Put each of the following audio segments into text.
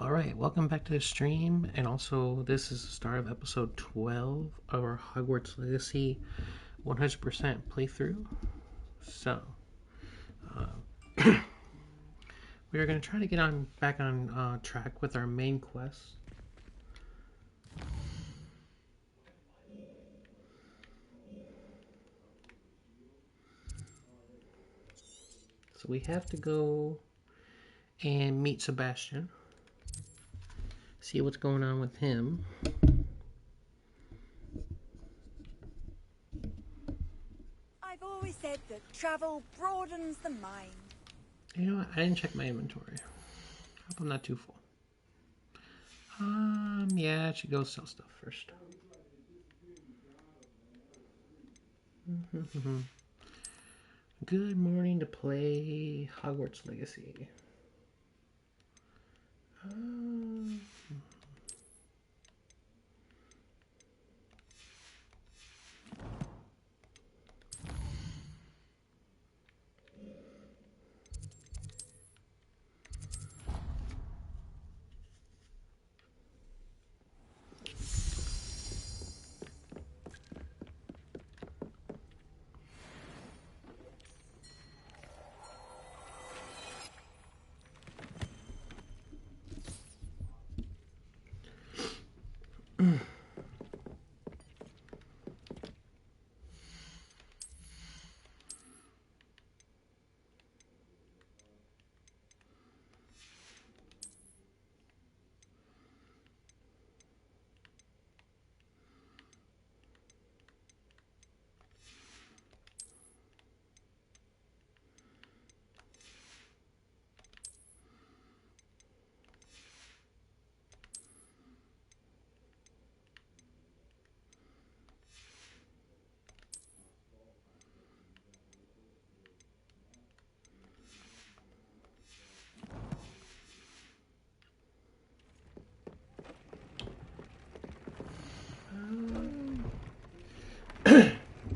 Alright, welcome back to the stream, and also this is the start of episode 12 of our Hogwarts Legacy 100% playthrough. So, we are going to try to get back on track with our main quest. So we have to go and meet Sebastian, see what's going on with him. I've always said that travel broadens the mind. You know what? I didn't check my inventory. Hope I'm not too full. Yeah, I should go sell stuff first. Good morning to play Hogwarts Legacy.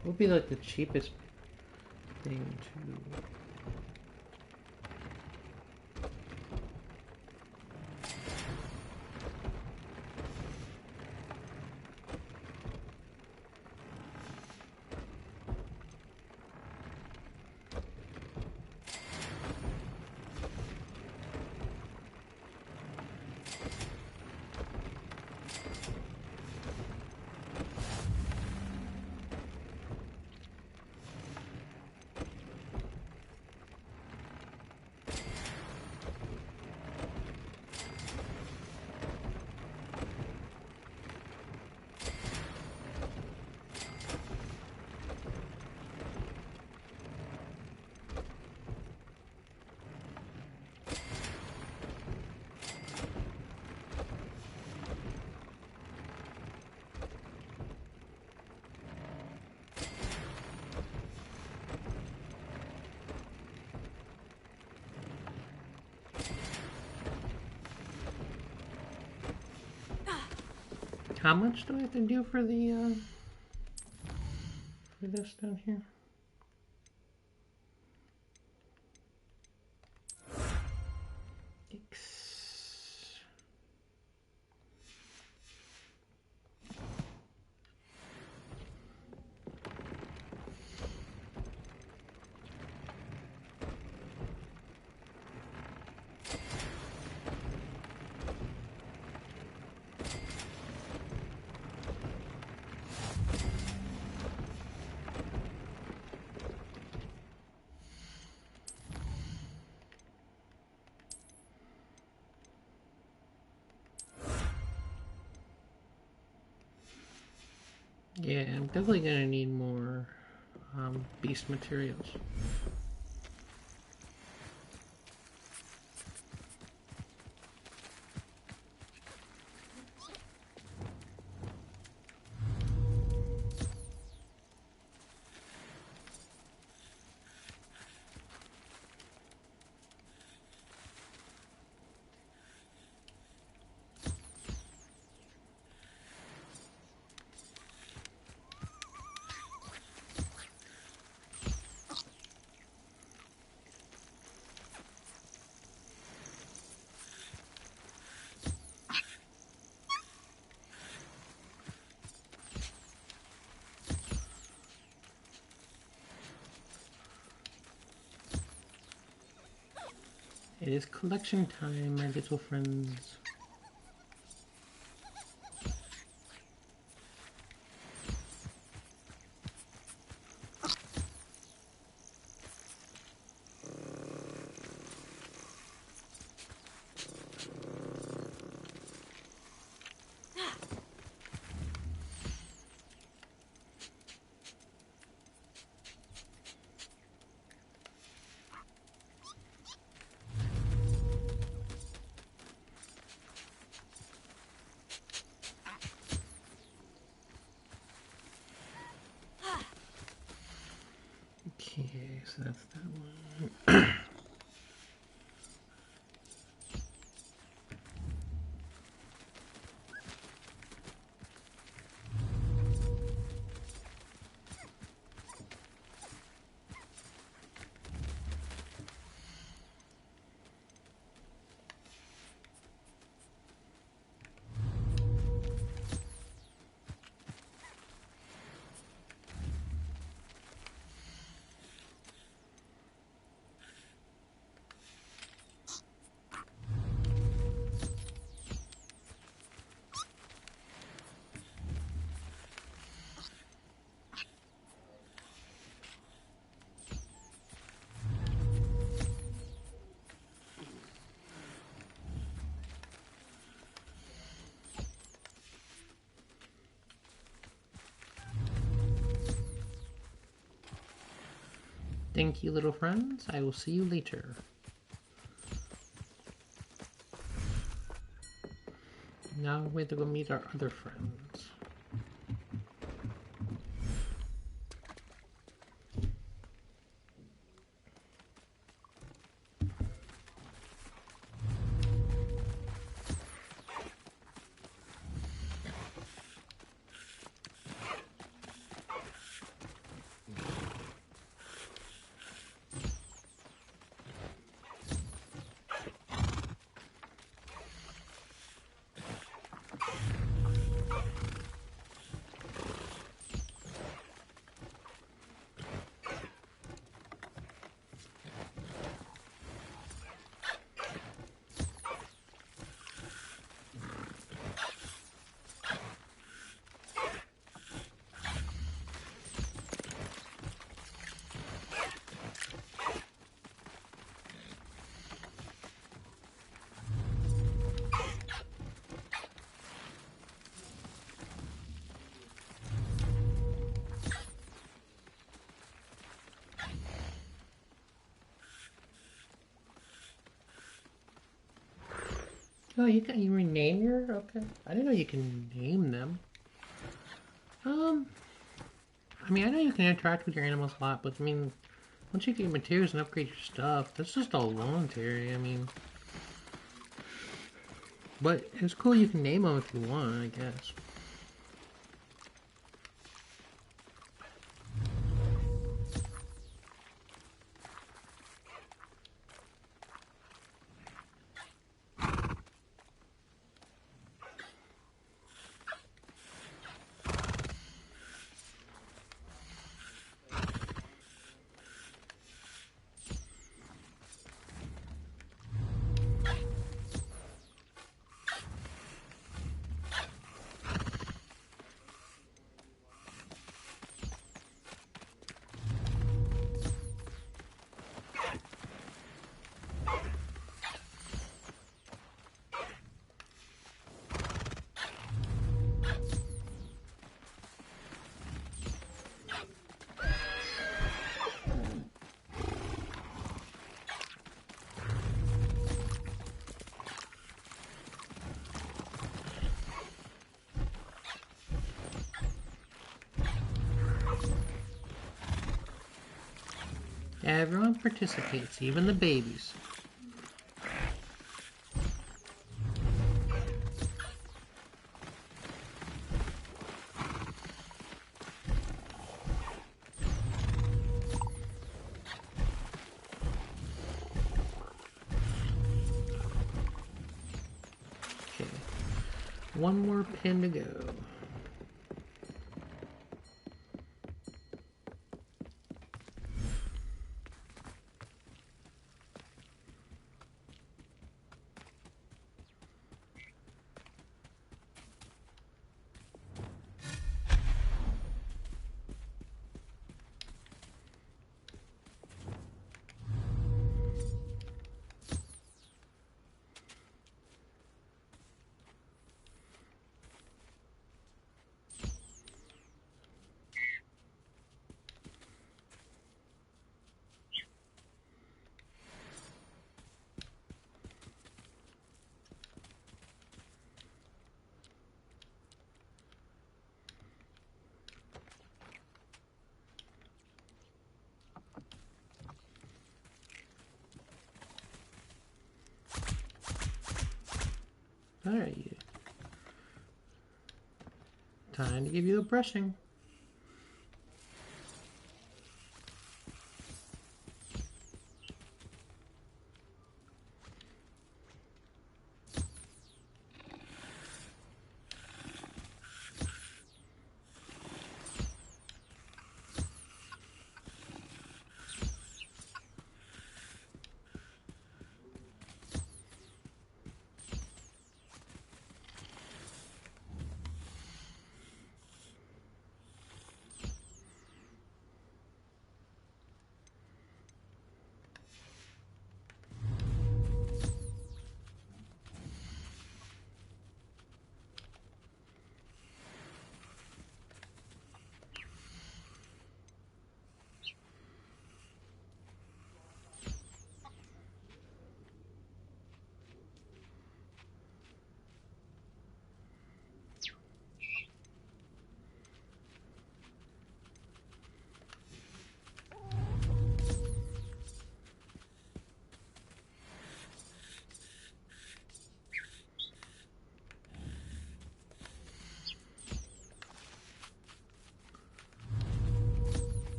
What would be like the cheapest thing to... How much do I have to do for the, for this down here? Yikes. Yeah, I'm definitely gonna need more beast materials. It is collection time, my little friends. Okay, so that's that one. Thank you, little friends. I will see you later. Now we're going to go meet our other friends. Oh, you rename your okay. I didn't know you can name them. I mean I know you can interact with your animals a lot, but I mean once you get materials and upgrade your stuff, that's just all voluntary. I mean, but it's cool you can name them if you want, I guess. Everyone participates, even the babies. Okay, one more pin to go. Alright. Time to give you a brushing.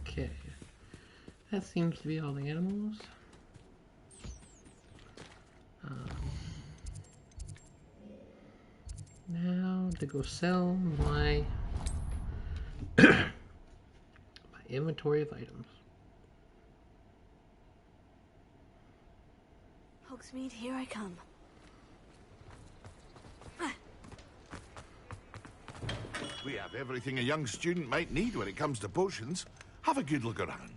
Okay. That seems to be all the animals. Now to go sell my inventory of items. Hogsmeade, here I come. We have everything a young student might need when it comes to potions. Have a good look around.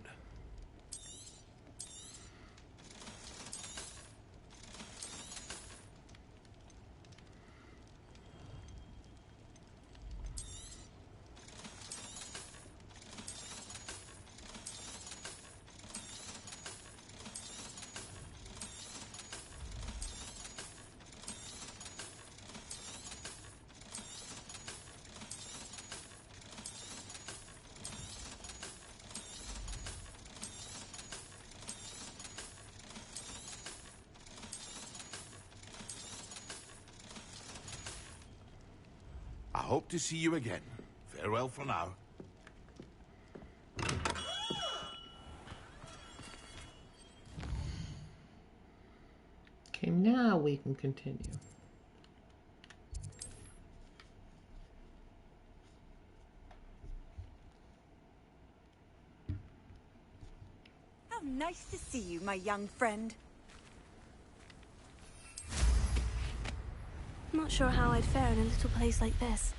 I hope to see you again. Farewell for now. Okay, now we can continue. How nice to see you, my young friend. I'm not sure how I'd fare in a little place like this.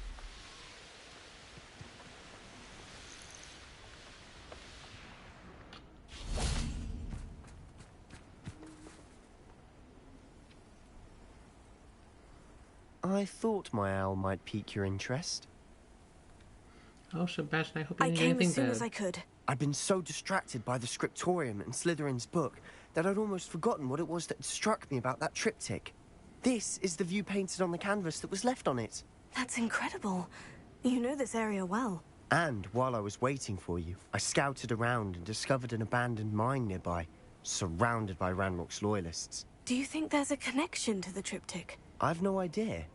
I thought my owl might pique your interest. Oh, Sebastian, I hope you I didn't came do anything as soon bad. as I could. I'd been so distracted by the scriptorium and Slytherin's book that I'd almost forgotten what it was that struck me about that triptych. This is the view painted on the canvas that was left on it. That's incredible. You know this area well. And while I was waiting for you, I scouted around and discovered an abandoned mine nearby, surrounded by Ranrock's loyalists. Do you think there's a connection to the triptych? I've no idea,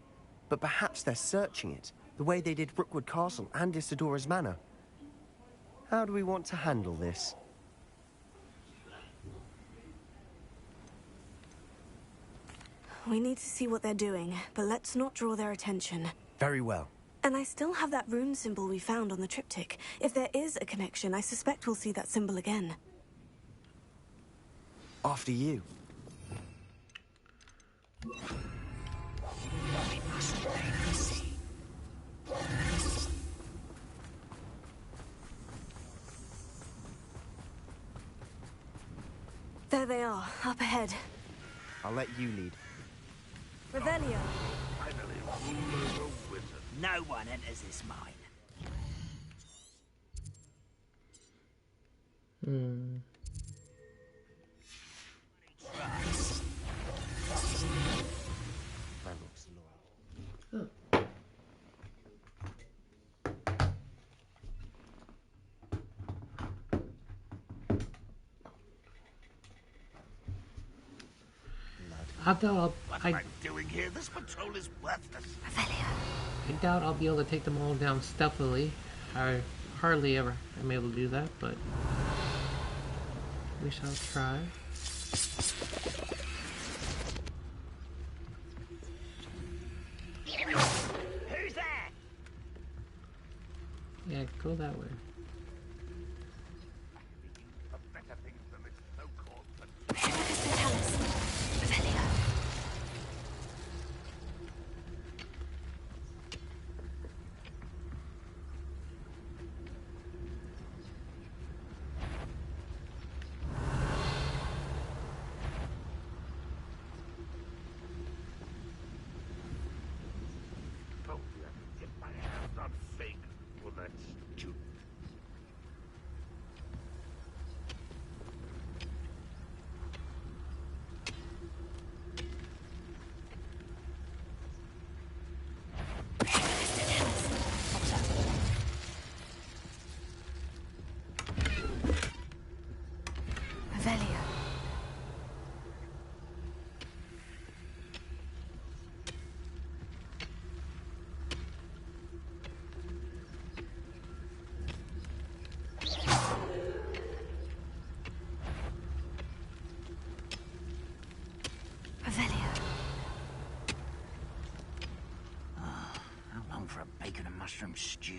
but perhaps they're searching it, the way they did Rookwood Castle and Isidora's Manor. How do we want to handle this? We need to see what they're doing, but let's not draw their attention. Very well. And I still have that rune symbol we found on the triptych. If there is a connection, I suspect we'll see that symbol again. After you. There they are, up ahead. I'll let you lead. Revelio. No one enters this mine. Ranrock's loyal. Oh. I doubt What am I doing here? This patrol is worthless. I doubt I'll be able to take them all down stealthily. I hardly ever am able to do that, but we shall try. Who's there? Yeah, go that way. A better thing than this so-called Oh, yeah. Get my hands on fake for that student. How long for a bacon and mushroom stew?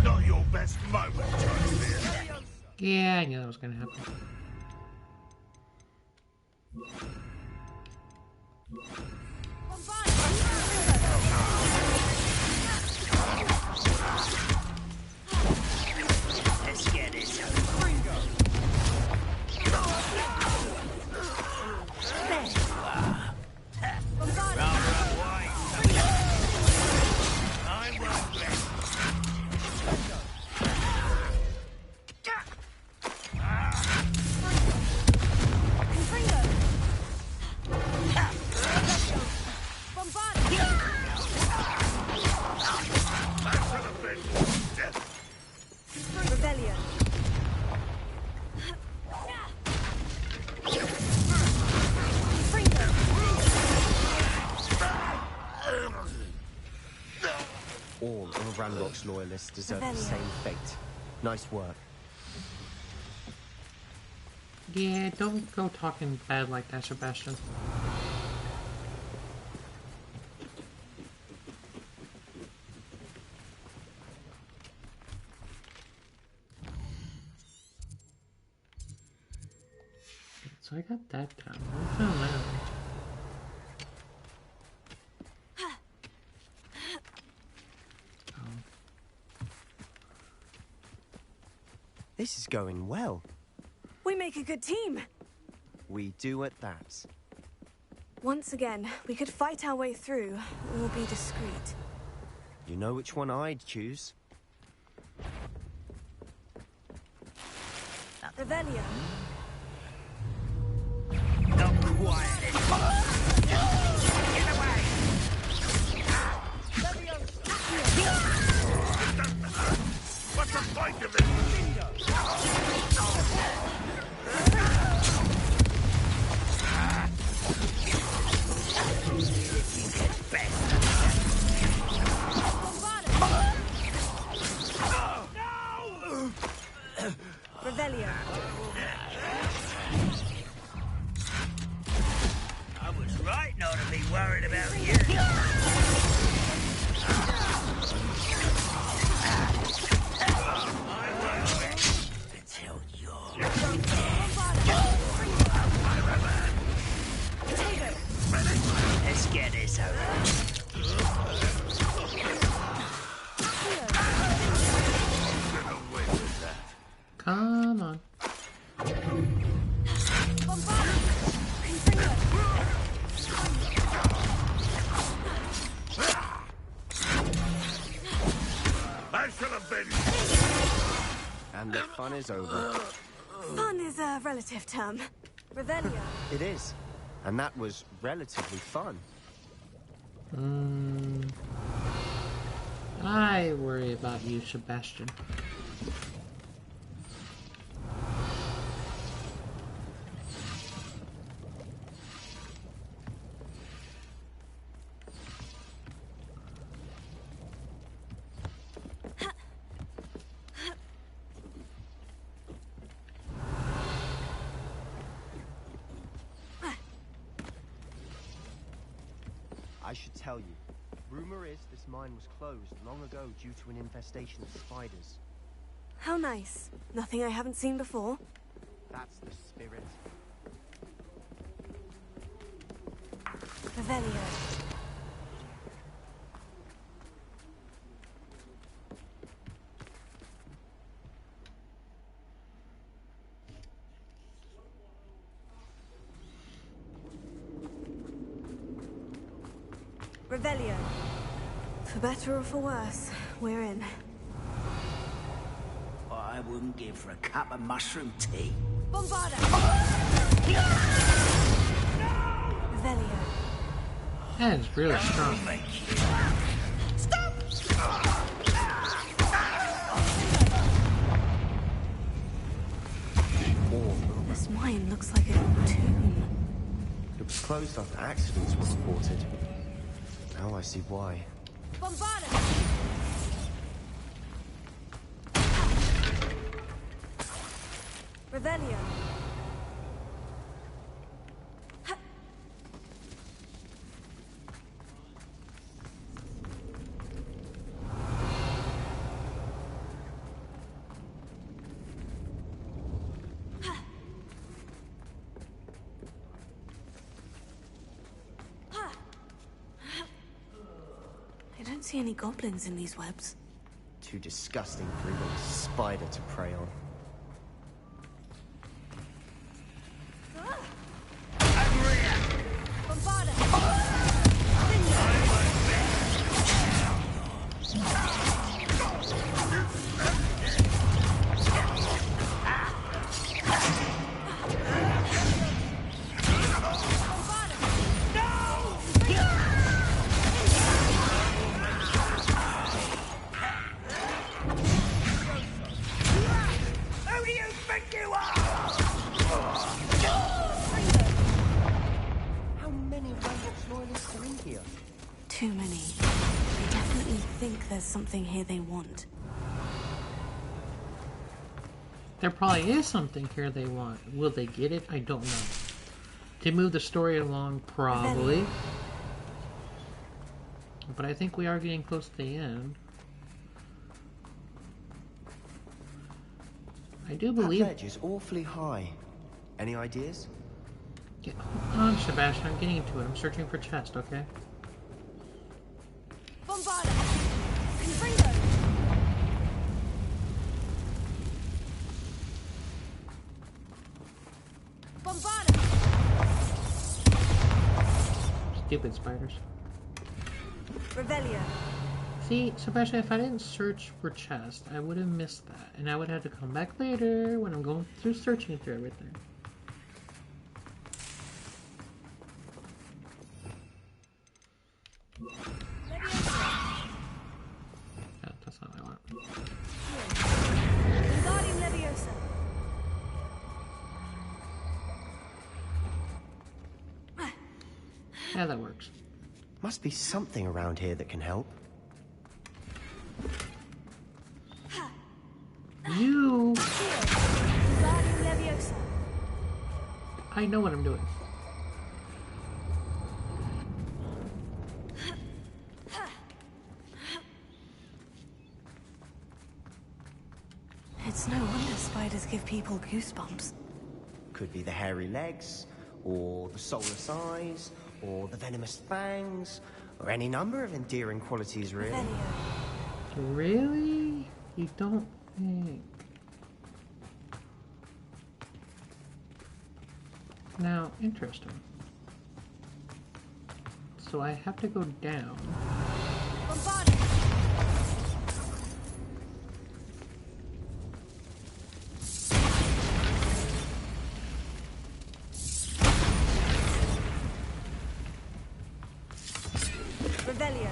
Not your best moment, Charlie. Yeah, I knew that was gonna happen. Let's get this over. I won't rest. Rebellion. All of Ranrock's loyalists deserve the Rebellion. same fate. Nice work. Yeah, don't go talking bad like that, Sebastian. So I got that down. I found that. This is going well. We make a good team. We do at that. Once again, we could fight our way through, or be discreet. You know which one I'd choose. Rebellion. Not quiet. Get away. What's the point of it? Rebellion. I was right not to be worried about you. I won't rest until you're Let's get this over. Come on. I shall have been. And the fun is over. Fun is a relative term. Rebellion. It is. And that was relatively fun. I worry about you, Sebastian. I should tell you. Rumor is this mine was closed long ago due to an infestation of spiders. How nice. Nothing I haven't seen before. That's the spirit. Revelio. Revelio. For better or for worse, we're in. I wouldn't give for a cup of mushroom tea. Bombarda! Revelio. That is really strong. This mine looks like a tomb. It was closed after accidents were reported. Now I see why. Bombarda! Revelio. I don't see any goblins in these webs. Too disgusting for a little spider to prey on. Bombarda! Who do you think you are? How many Hogwarts loyalists are in here? Too many. I definitely think there's something here they want. There probably is something here they want. Will they get it? I don't know. To move the story along, probably. But I think we are getting close to the end. I do That believe... ledge is awfully high. Any ideas? Yeah, hold on, Sebastian. I'm getting into it. I'm searching for chest, okay? Bombarda! Confringo! Bombarda! Stupid spiders. Revelio. See, Sebastian, if I didn't search for chest, I would have missed that. And I would have to come back later when I'm going through searching through everything. Oh, that's not what I want. Wingardium Leviosa. Yeah, that works. Must be something around here that can help. You... Wingardium Leviosa. I know what I'm doing. It's no wonder spiders give people goosebumps. Could be the hairy legs, or the soulless eyes, or the venomous fangs, or any number of endearing qualities, really. Revelio. Really? You don't think... Now, interesting. So I have to go down. Bombarda! Revelio.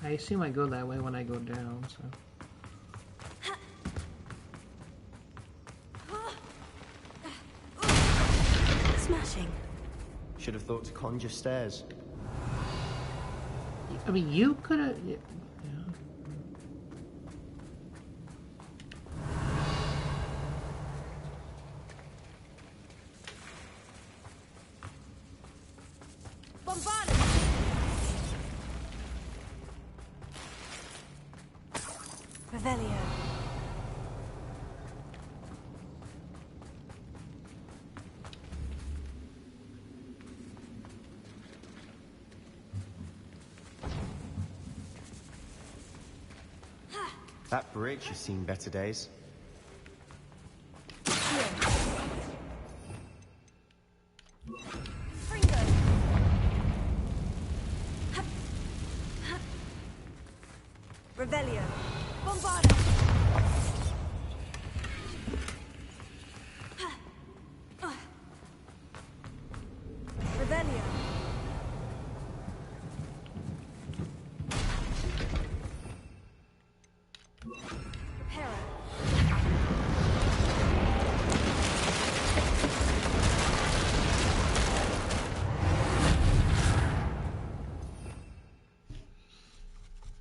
I assume I go that way when I go down, so. Smashing. Should have thought to conjure stairs. I mean, you could have. Yeah. Bombard. Revelio. That bridge has seen better days. Fringo. Revelio. Bombarda. Revelio. Reparo.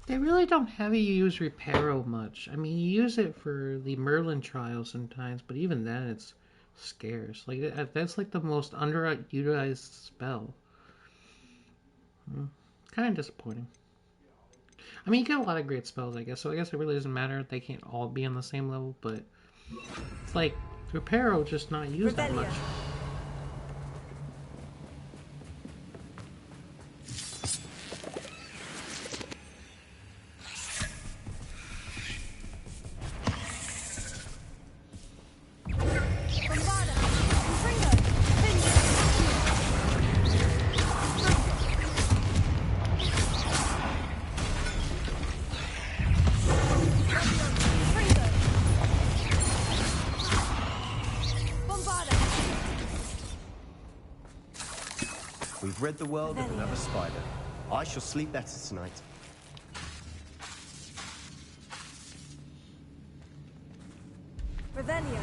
They really don't have you use Reparo much. I mean, you use it for the Merlin trial sometimes, but even then it's scarce. Like, that's like the most underutilized spell. Kind of disappointing. I mean, you get a lot of great spells, I guess, so I guess it really doesn't matter if they can't all be on the same level, but it's like Reparo just not used that much. Bombarda. Fringo. Fringo. Fringo. Bombarda. We've rid the world of another spider. I shall sleep better tonight. Revelio.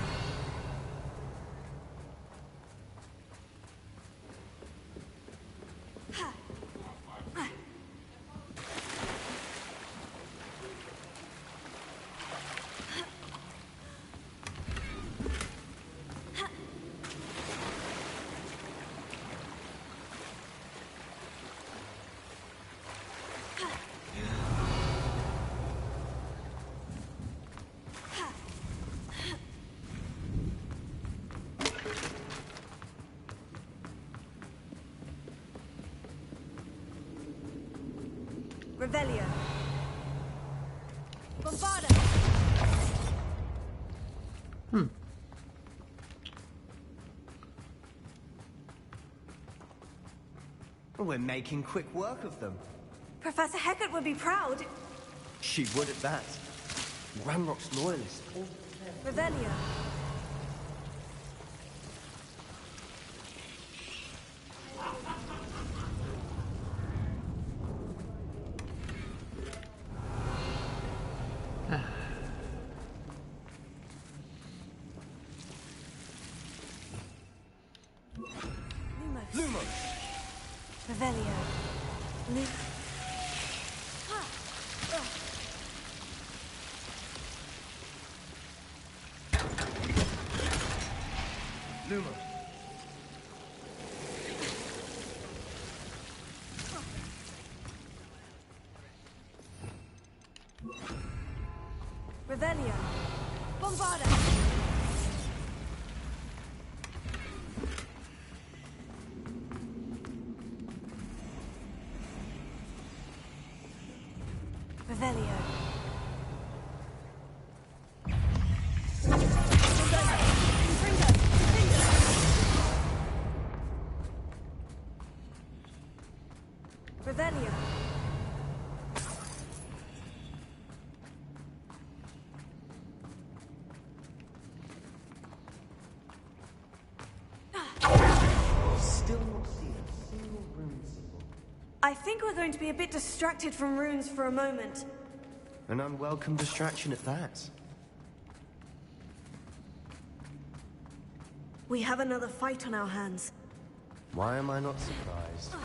Revelio. Bombarda. We're making quick work of them. Professor Hecat would be proud. She would at that. Ranrock's loyalist. Revelio. Lumos. Lumos! Revelio. Lu... Lumos! Revelio. Bombarda. Revelio. Fringo. Revelio. Still single rune symbol. I think we're going to be a bit distracted from runes for a moment. An unwelcome distraction at that. We have another fight on our hands. Why am I not surprised?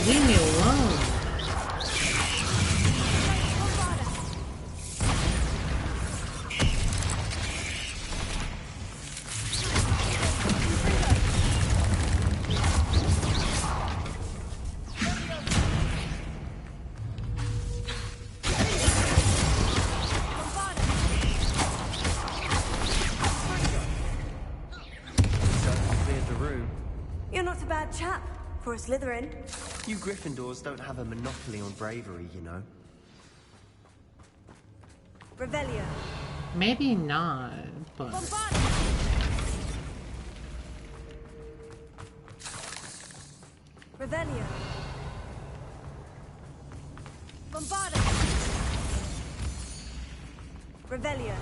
Leave me alone. Cleared the room. You're not a bad chap for a Slytherin. You Gryffindors don't have a monopoly on bravery, you know. Revelio. Maybe not, but Revelio. Bombarda. Revelio.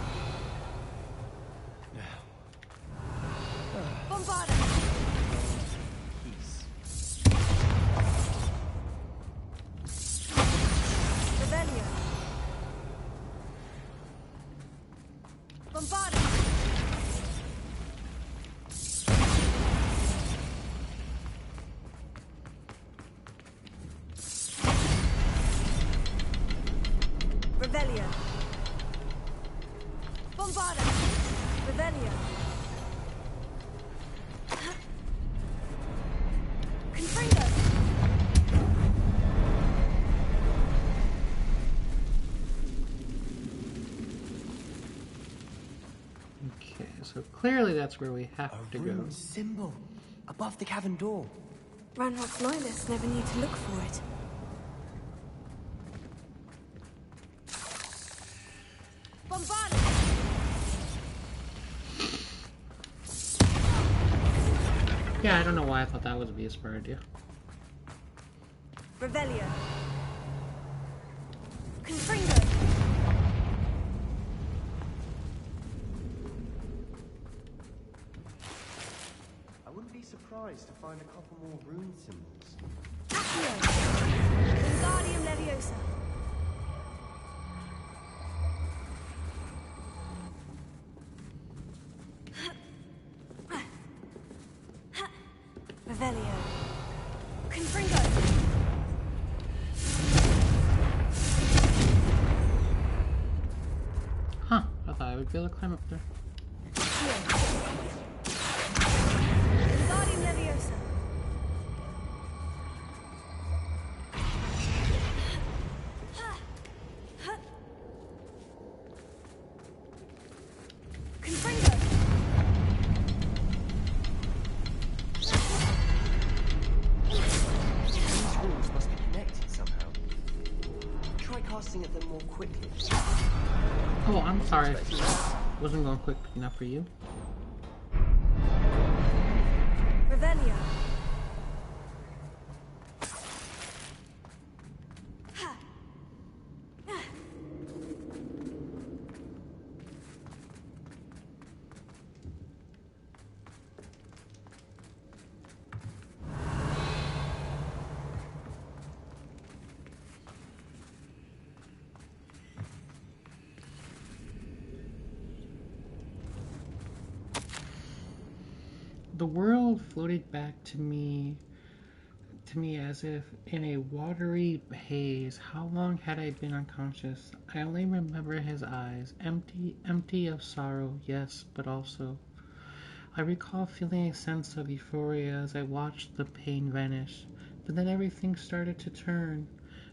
Bombarda. Peace. Revelio. Bombarda. Revelio. Bombarda. Revelio. Confringo. okay. So clearly that's where we have A to go. rune symbol above the cavern door. Ranrock's loyalists never knew to look for it. Bombarda. Yeah, I don't know why I thought that would be a smart idea. Revelio. Confringo. I wouldn't be surprised to find a couple more rune symbols. Accio. Wingardium Leviosa. Revelio. Confringo. Huh, I thought I would be able to climb up there. Wingardium Leviosa. Confringo. These runes must be connected somehow. Try casting at them more quickly. Oh, I'm sorry. Expecting that. Wasn't going quick enough for you. Revelio. The world floated back to me as if in a watery haze. How long had I been unconscious? I only remember his eyes, empty of sorrow, yes, but also. I recall feeling a sense of euphoria as I watched the pain vanish. But then everything started to turn.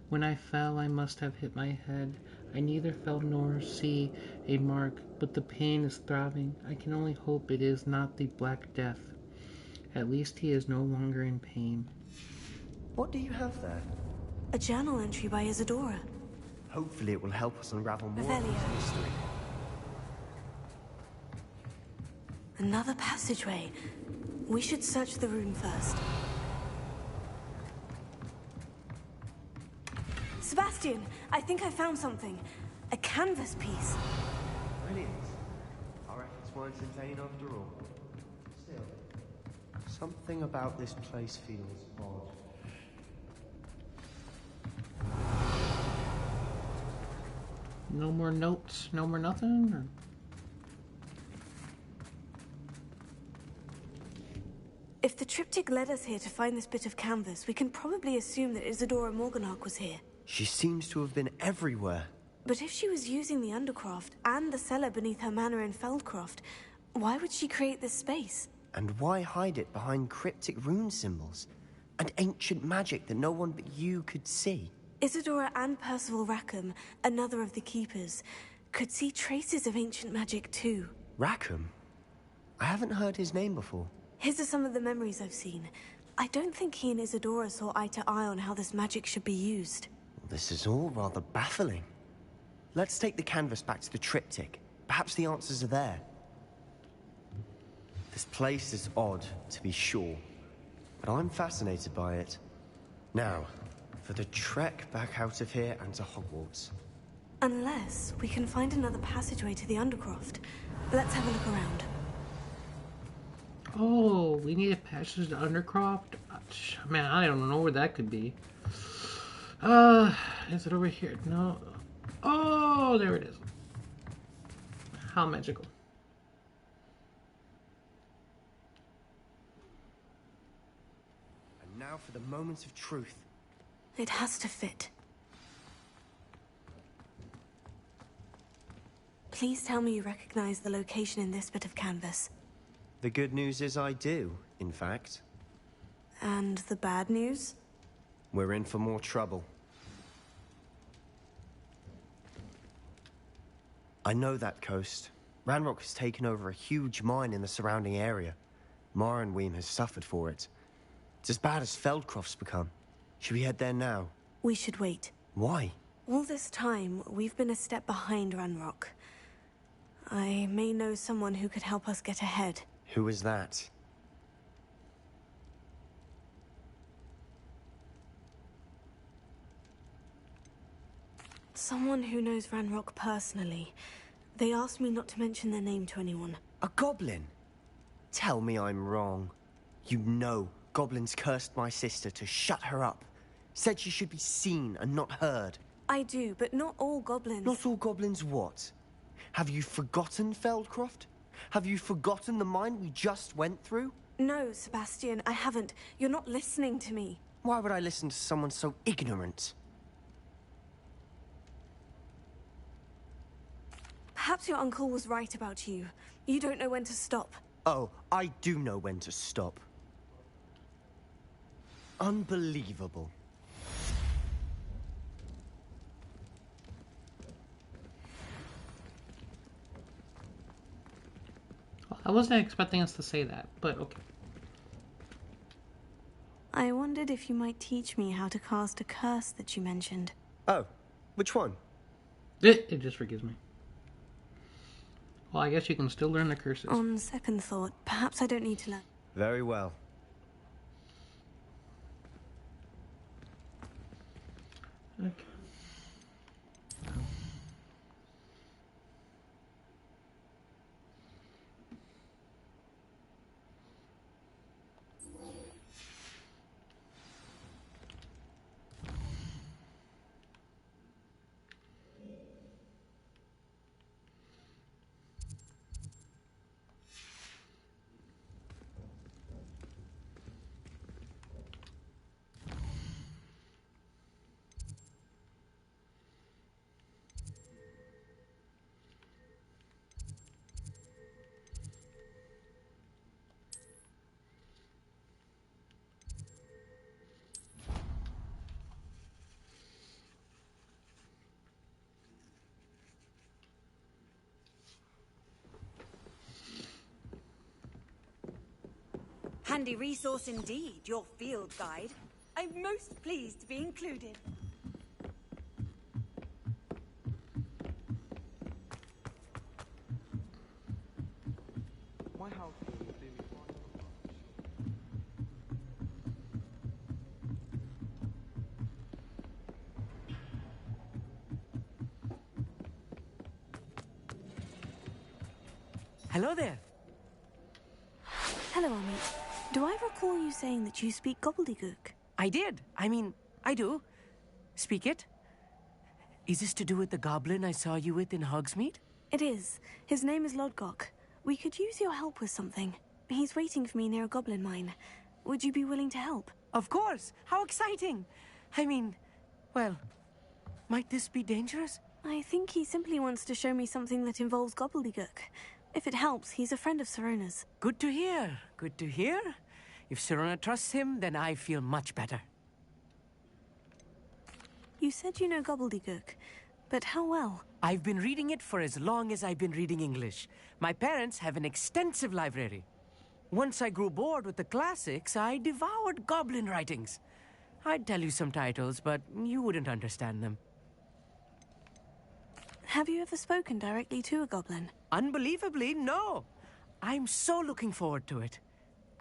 When I fell, I must have hit my head. I neither felt nor see a mark, but the pain is throbbing. I can only hope it is not the Black Death. At least he is no longer in pain. What do you have there? A journal entry by Isadora. Hopefully it will help us unravel more of Revelio. this mystery. Another passageway. We should search the room first. Sebastian, I think I found something. A canvas piece. Brilliant. Our efforts weren't in vain after all. Still, something about this place feels odd. No more notes, no more nothing? Or... If the triptych led us here to find this bit of canvas, we can probably assume that Isadora Morganach was here. She seems to have been everywhere. But if she was using the Undercroft and the cellar beneath her manor in Feldcroft, why would she create this space? And why hide it behind cryptic rune symbols? And ancient magic that no one but you could see? Isadora and Percival Rackham, another of the Keepers, could see traces of ancient magic too. Rackham? I haven't heard his name before. His are some of the memories I've seen. I don't think he and Isadora saw eye to eye on how this magic should be used. This is all rather baffling. Let's take the canvas back to the triptych. Perhaps the answers are there. This place is odd, to be sure, but I'm fascinated by it. Now, for the trek back out of here and to Hogwarts. Unless we can find another passageway to the Undercroft. Let's have a look around. Oh, we need a passage to Undercroft? Man, I don't know where that could be. Is it over here? No. Oh, there it is. How magical. And now for the moment of truth. It has to fit. Please tell me you recognize the location in this bit of canvas. The good news is I do, in fact. And the bad news? We're in for more trouble. I know that coast. Ranrock has taken over a huge mine in the surrounding area. Mornweem has suffered for it. It's as bad as Feldcroft's become. Should we head there now? We should wait. Why? All this time, we've been a step behind Ranrock. I may know someone who could help us get ahead. Who is that? Someone who knows Ranrock personally. They asked me not to mention their name to anyone. A goblin? Tell me I'm wrong. You know goblins cursed my sister to shut her up. Said she should be seen and not heard. I do, but not all goblins. Not all goblins what? Have you forgotten Feldcroft? Have you forgotten the mine we just went through? No, Sebastian, I haven't. You're not listening to me. Why would I listen to someone so ignorant? Perhaps your uncle was right about you. You don't know when to stop. Oh, I do know when to stop. Unbelievable. I wasn't expecting us to say that, but okay. I wondered if you might teach me how to cast a curse that you mentioned. Oh, which one? It just forgives me. Well, I guess you can still learn the curses. On second thought, perhaps I don't need to learn. Very well. Okay. Handy resource indeed, your field guide. I'm most pleased to be included. Hello there. Hello, Amit. Do I recall you saying that you speak gobbledygook? I did. I mean, I do. Speak it. Is this to do with the goblin I saw you with in Hogsmeade? It is. His name is Lodgok. We could use your help with something. He's waiting for me near a goblin mine. Would you be willing to help? Of course. How exciting. I mean, well, might this be dangerous? I think he simply wants to show me something that involves gobbledygook. If it helps, he's a friend of Sirona's. Good to hear. Good to hear. If Sirona trusts him, then I feel much better. You said you know gobbledygook, but how well? I've been reading it for as long as I've been reading English. My parents have an extensive library. Once I grew bored with the classics, I devoured goblin writings. I'd tell you some titles, but you wouldn't understand them. Have you ever spoken directly to a goblin? Unbelievably, no. I'm so looking forward to it.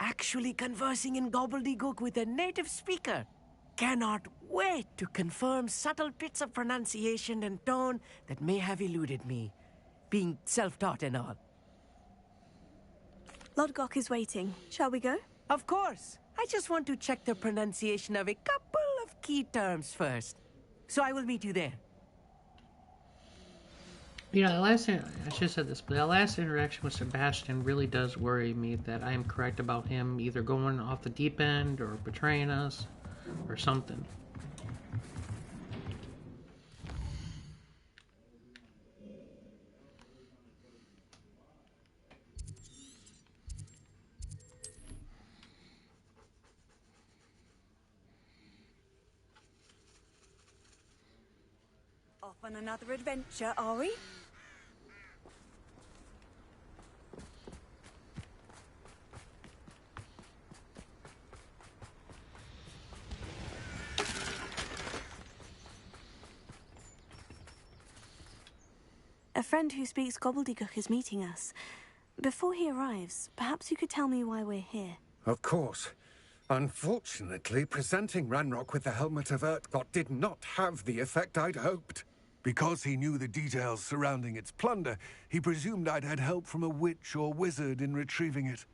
Actually conversing in gobbledygook with a native speaker. Cannot wait to confirm subtle bits of pronunciation and tone that may have eluded me, being self-taught and all. Lodgok is waiting. Shall we go? Of course. I just want to check the pronunciation of a couple of key terms first. So I will meet you there. You know, I should have said this, but that last interaction with Sebastian really does worry me that I am correct about him either going off the deep end or betraying us or something. Off on another adventure, are we? A friend who speaks gobbledygook is meeting us. Before he arrives, perhaps you could tell me why we're here. Of course. Unfortunately, presenting Ranrock with the Helmet of Urtkot did not have the effect I'd hoped. Because he knew the details surrounding its plunder, he presumed I'd had help from a witch or wizard in retrieving it.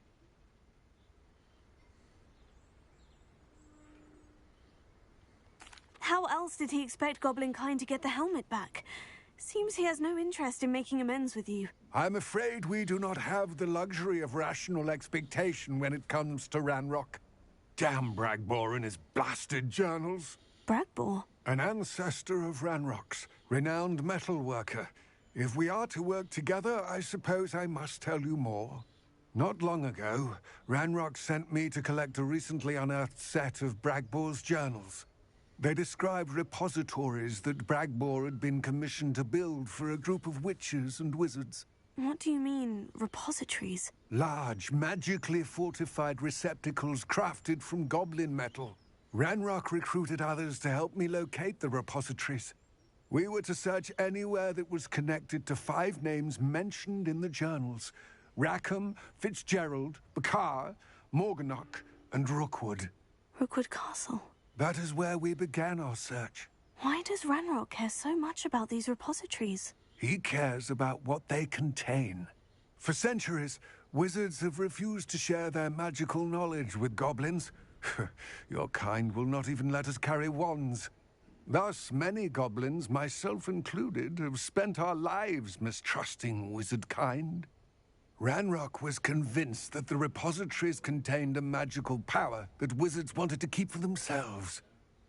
How else did he expect Goblinkind to get the helmet back? Seems he has no interest in making amends with you. I'm afraid we do not have the luxury of rational expectation when it comes to Ranrock. Damn Bragbor and his blasted journals. Bragbor? An ancestor of Ranrock's, renowned metal worker. If we are to work together, I suppose I must tell you more. Not long ago, Ranrock sent me to collect a recently unearthed set of Bragbor's journals. They described repositories that Bragbor had been commissioned to build for a group of witches and wizards. What do you mean, repositories? Large, magically fortified receptacles crafted from goblin metal. Ranrock recruited others to help me locate the repositories. We were to search anywhere that was connected to 5 names mentioned in the journals. Rackham, Fitzgerald, Bakar, Morganach, and Rookwood. Rookwood Castle. That is where we began our search. Why does Ranrock care so much about these repositories? He cares about what they contain. For centuries, wizards have refused to share their magical knowledge with goblins. Your kind will not even let us carry wands. Thus, many goblins, myself included, have spent our lives mistrusting wizard kind. Ranrock was convinced that the repositories contained a magical power that wizards wanted to keep for themselves.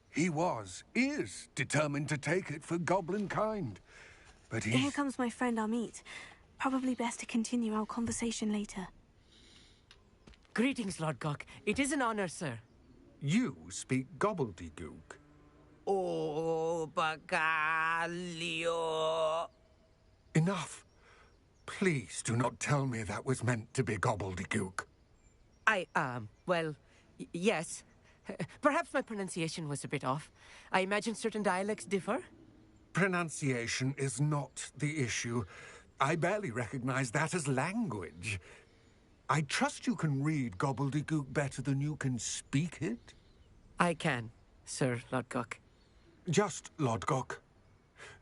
He is determined to take it for goblin kind. But Here comes my friend Amit. Probably best to continue our conversation later. Greetings, Lord Gok. It is an honor, sir. You speak gobbledygook. Oh, Bagalio. Enough. Please do not tell me that was meant to be gobbledygook. Yes. Perhaps my pronunciation was a bit off. I imagine certain dialects differ. Pronunciation is not the issue. I barely recognize that as language. I trust you can read gobbledygook better than you can speak it? I can, Sir Lodgok. Just Lodgok.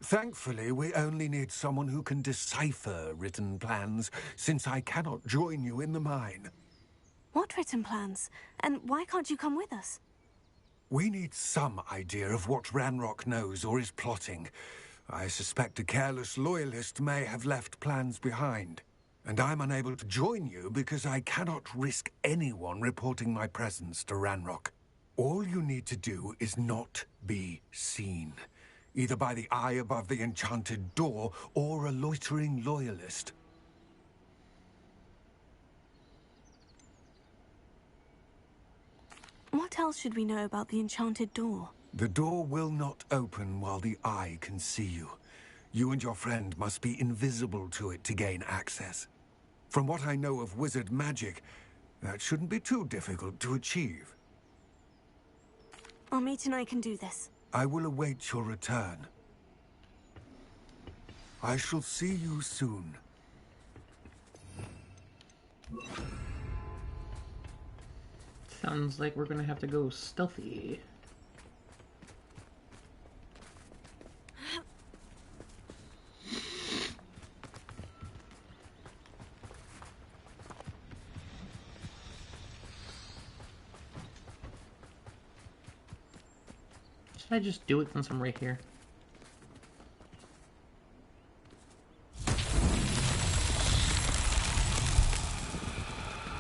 Thankfully, we only need someone who can decipher written plans, since I cannot join you in the mine. What written plans? And why can't you come with us? We need some idea of what Ranrock knows or is plotting. I suspect a careless loyalist may have left plans behind. And I'm unable to join you because I cannot risk anyone reporting my presence to Ranrock. All you need to do is not be seen, either by the eye above the enchanted door or a loitering loyalist. What else should we know about the enchanted door? The door will not open while the eye can see you. You and your friend must be invisible to it to gain access. From what I know of wizard magic, that shouldn't be too difficult to achieve. Amit and I can do this. I will await your return. I shall see you soon. Sounds like we're gonna have to go stealthy. Should I just do it since I'm right here?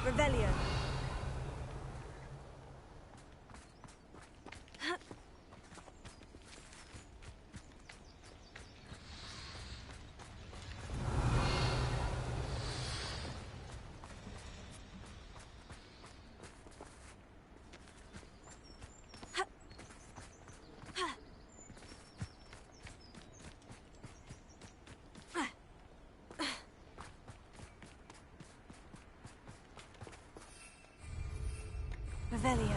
Revelio. Revelio.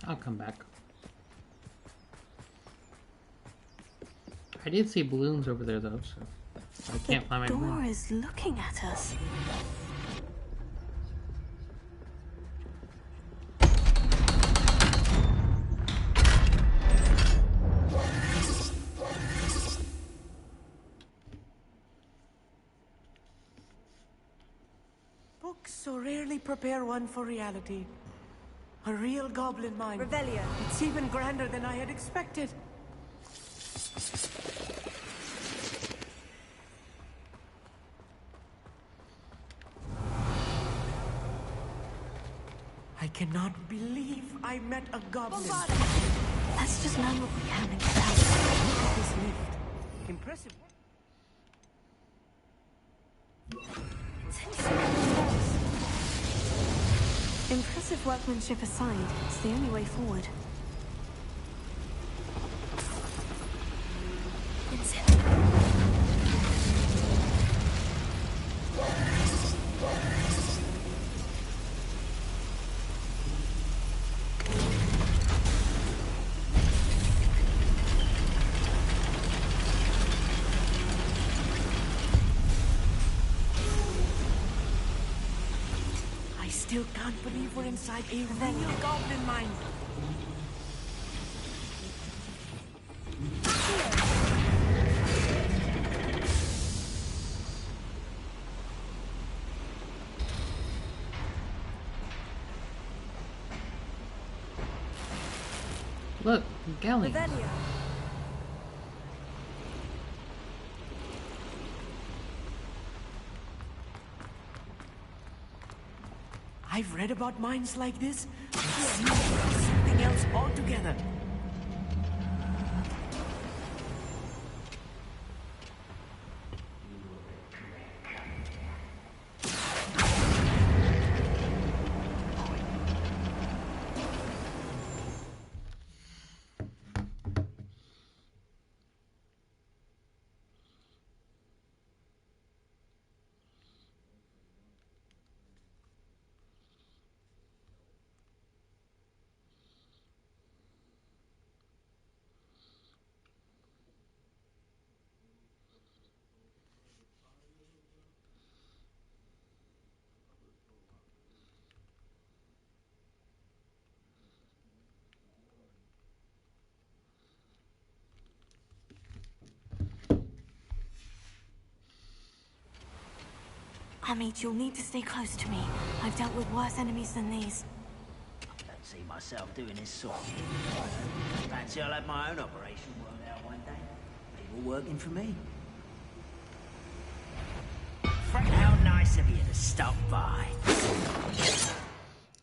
I'll come back. I did see balloons over there though, so I can't find my The door balloon. is looking at us. Books so rarely prepare one for reality. A real goblin mine. Revelio. It's even grander than I had expected. I cannot believe I met a goblin. Let's just learn what we can and get out. Look at this lift. Impressive. Impressive workmanship aside, it's the only way forward. still can't believe we're inside a real goblin mine. Look, Galley. Revelio. I've read about mines like this, but it seems like something else altogether. Amit, you'll need to stay close to me. I've dealt with worse enemies than these. I don't see myself doing this sort of thing. Fancy I'll have my own operation worked out one day. People working for me. How nice of you to stop by.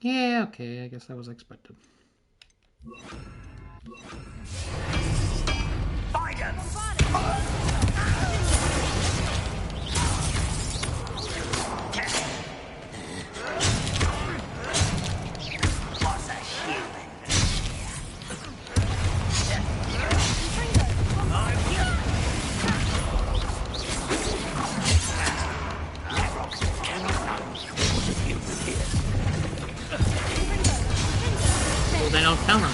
Yeah, okay, I guess that was expected. Find 'em! What's a human? Well, they don't tell him.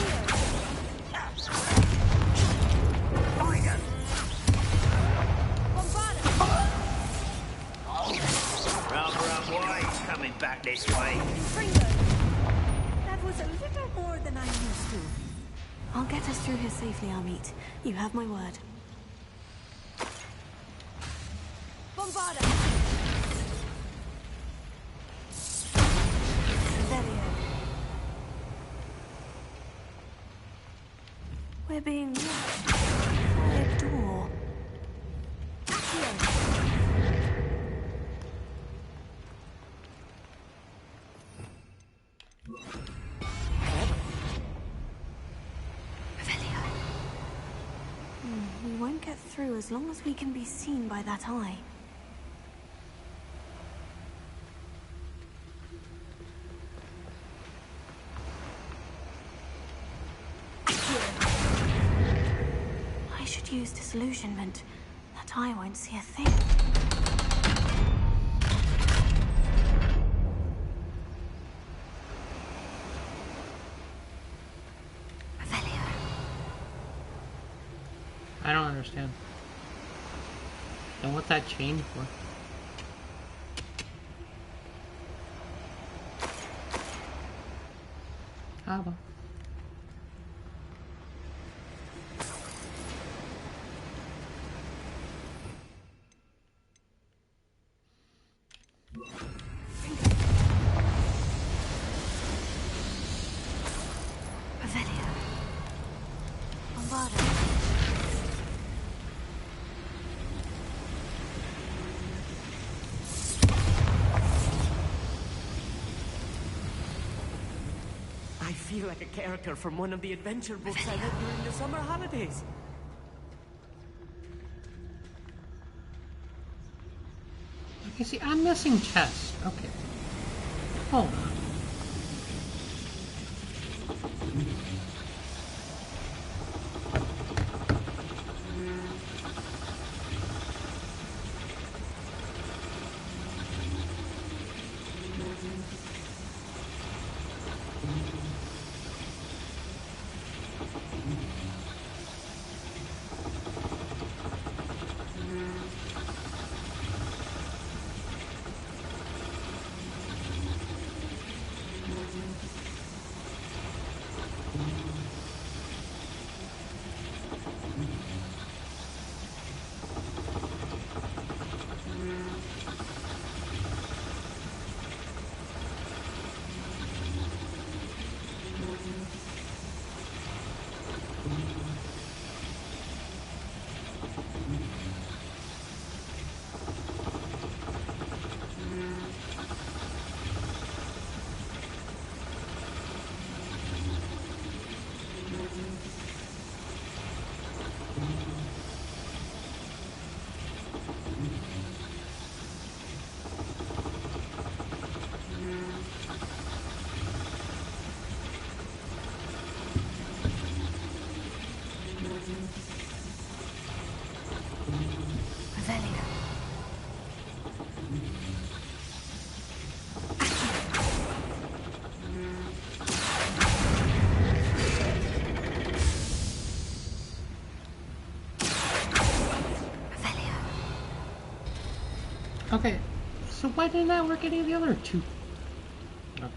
Back this way. That was a little more than I'm used to. I'll get us through here safely, Amit. You have my word. Bombarda. Revelio. We're being watched by a door. We won't get through as long as we can be seen by that eye. I should use disillusionment. That eye won't see a thing. I don't understand. And what's that chain for? Aber. Revelio. Bombarda. I feel like a character from one of the adventure books I read during the summer holidays. Okay, see, I'm missing chest. Okay. Hold on. Okay, so why didn't that work any of the other two? Okay.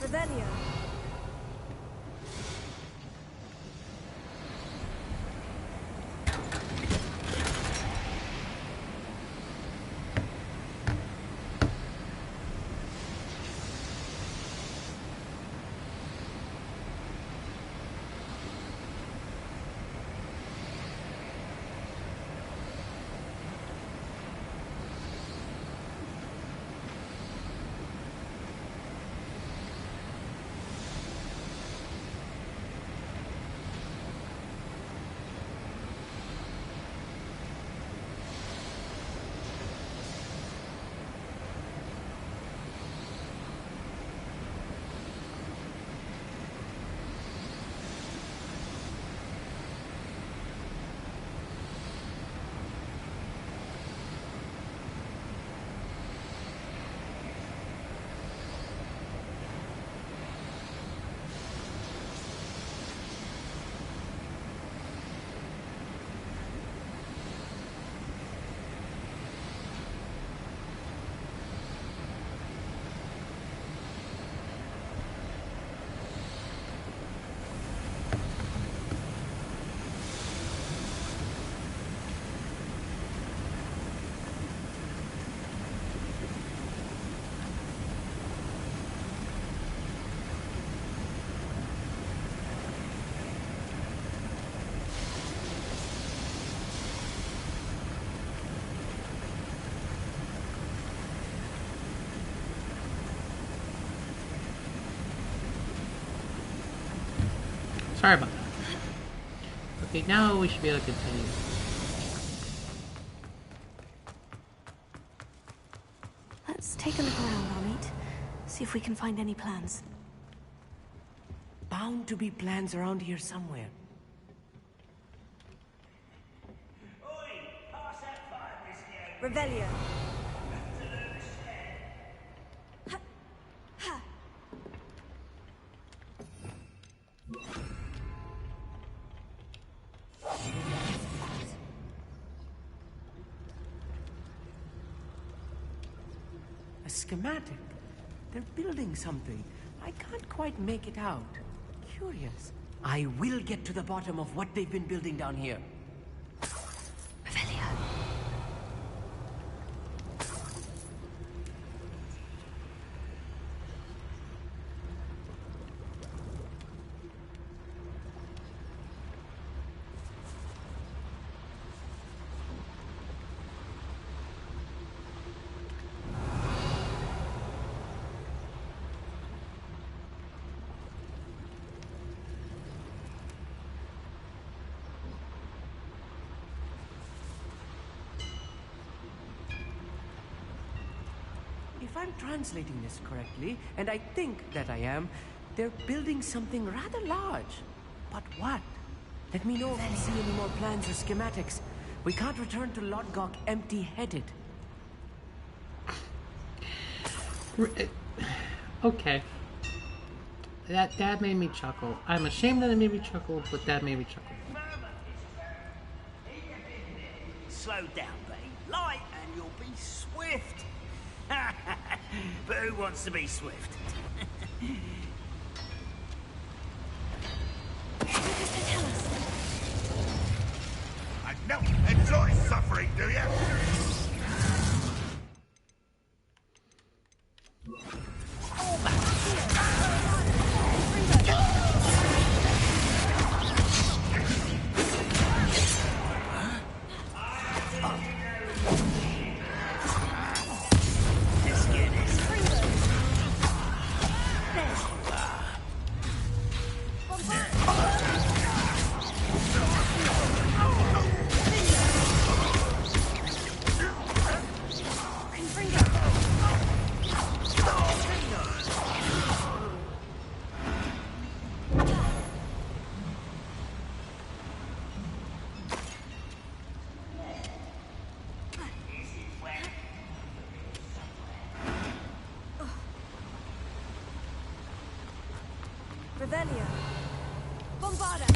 Revelio. Sorry about that. Okay, now we should be able to continue. Let's take a look around, Amit. See if we can find any plans. Bound to be plans around here somewhere. Revelio. A schematic. They're building something. I can't quite make it out. Curious. I will get to the bottom of what they've been building down here. Revelio. If I'm translating this correctly, and I think that I am, they're building something rather large. But what? Let me know if you see any more plans or schematics. We can't return to Lodgok empty-headed. Okay. That made me chuckle. I'm ashamed that it made me chuckle, but that made me chuckle. Slow down, babe. Light and you'll be swift. But who wants to be swift? I don't enjoy suffering, do you? Revelio. Bombarda.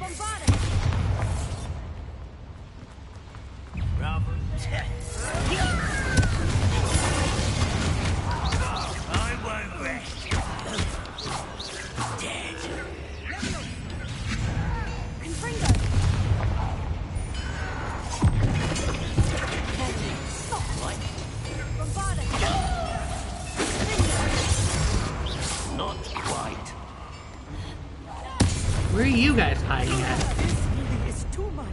Rather. I won't rest. Dead. Not quite. Where are you guys hiding at? This really is too much.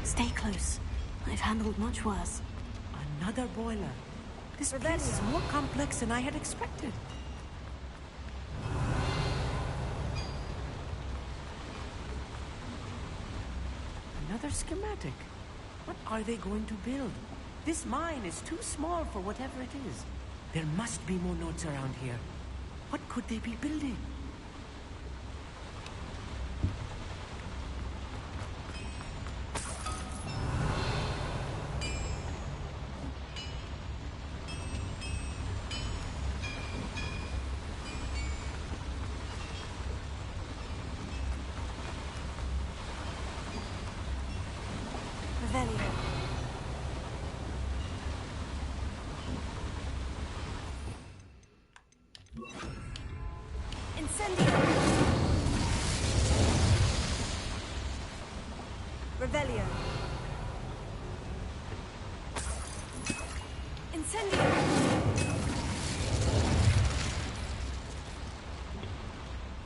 Stay close. I've handled much worse. Another boiler. This place is more complex than I had expected. Another schematic. What are they going to build? This mine is too small for whatever it is. There must be more notes around here. What could they be building? Revelio. Incendio. Revelio. Incendio.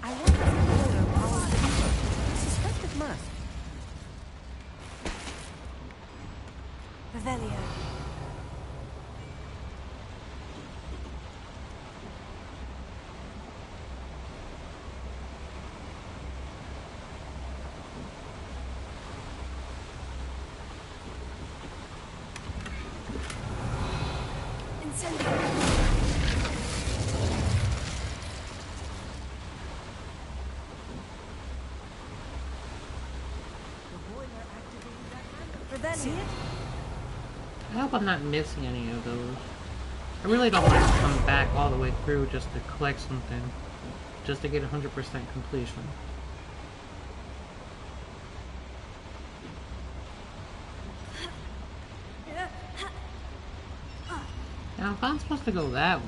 I wonder if the boiler powers the heater. I suspect it must. Revelio. Incendio. Revelio. See it? I hope I'm not missing any of those. I really don't want to come back all the way through just to collect something. Just to get 100% completion. Now, if I'm supposed to go that way,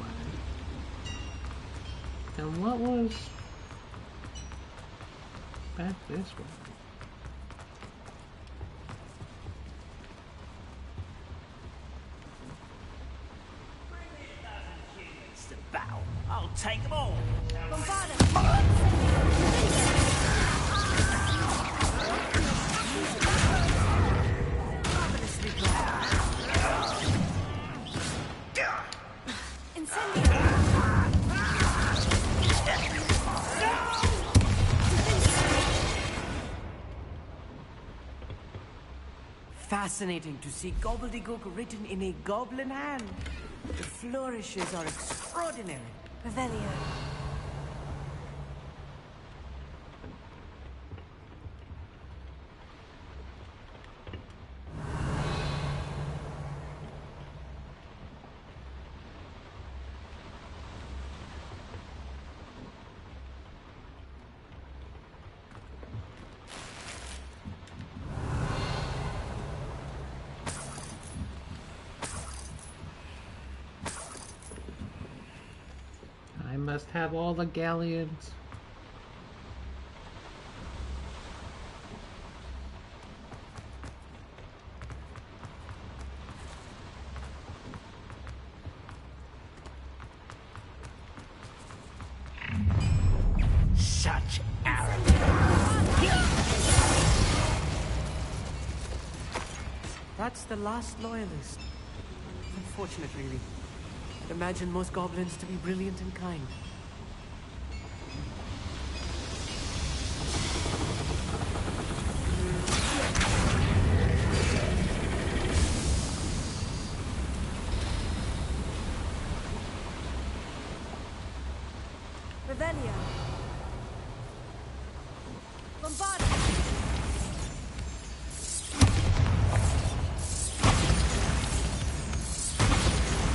then what was back this way? It's the battle. I'll take them all. Fascinating to see gobbledygook written in a goblin hand. The flourishes are extraordinary. Revelio. I must have all the galleons. Such arrogance. That's the last loyalist. Unfortunate, really. Imagine most goblins to be brilliant and kind. Revelio. Bombarda.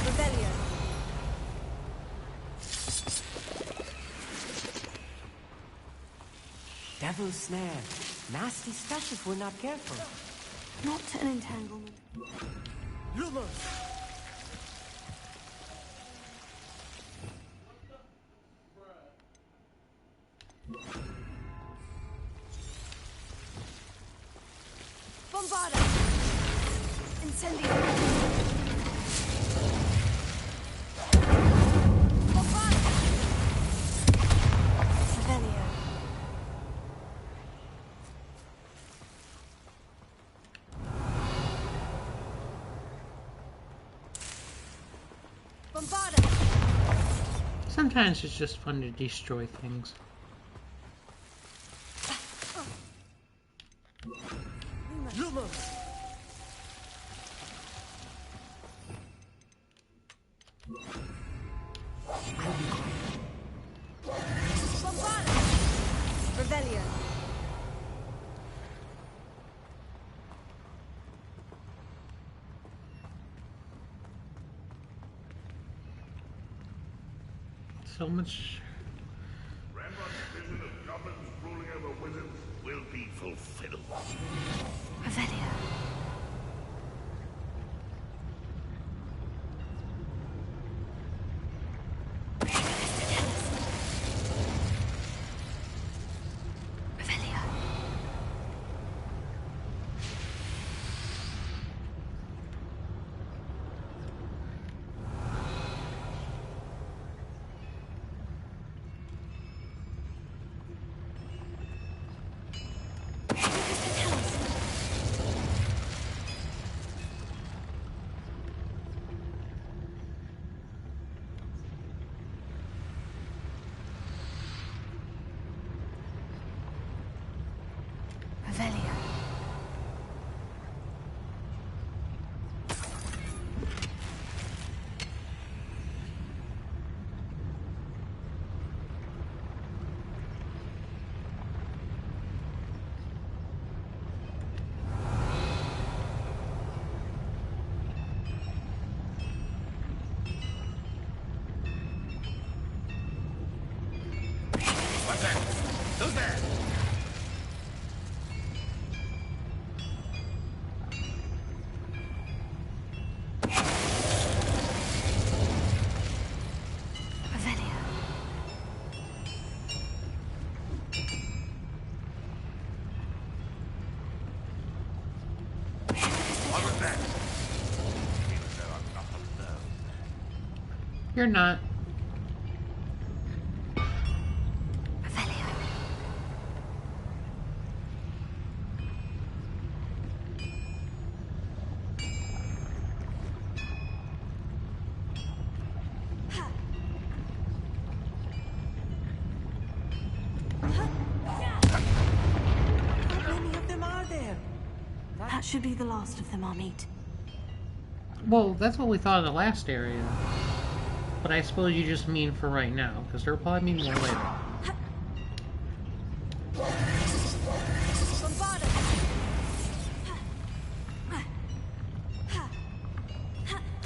Revelio. Devil's Snare. Nasty stuff if we're not careful. Not an entanglement. Lumos! Bombarda! Incendio! Bombarda! Revelio! Bombarda! Sometimes it's just fun to destroy things. Lumos! Bombarda! Revelio! So much. Ranrock's vision of goblins ruling over wizards will be fulfilled. Revelio. Revelio. Revelio. What's that? Who's there? Revelio. What was that? Even though I'm not alone. You're not. Revelio. How many of them are there? That should be the last of them, Amit. Well, that's what we thought of the last area. But I suppose you just mean for right now, because there'll probably be more later. Bombarda!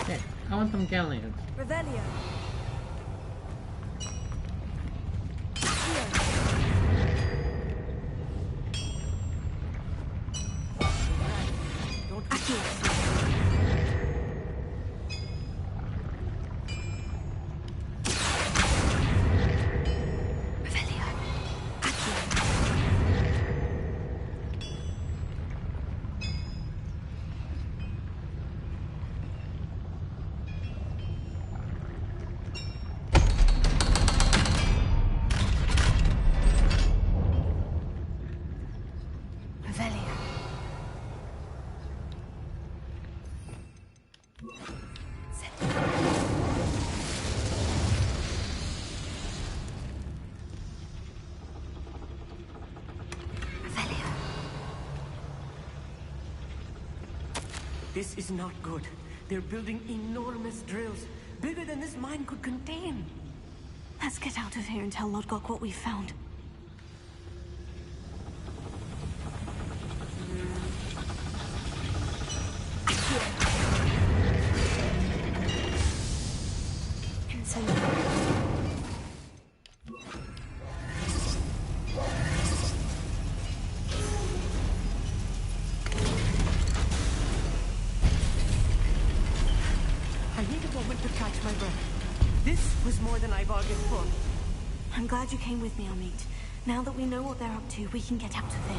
Hey, I want them galleons. Revelio! Revelio. Revelio. Revelio. This is not good. They're building enormous drills, bigger than this mine could contain. Let's get out of here and tell Lodgok what we found. Incendio. moment to catch my breath. This was more than I bargained for. I'm glad you came with me, Amit. Now that we know what they're up to, we can get out of there.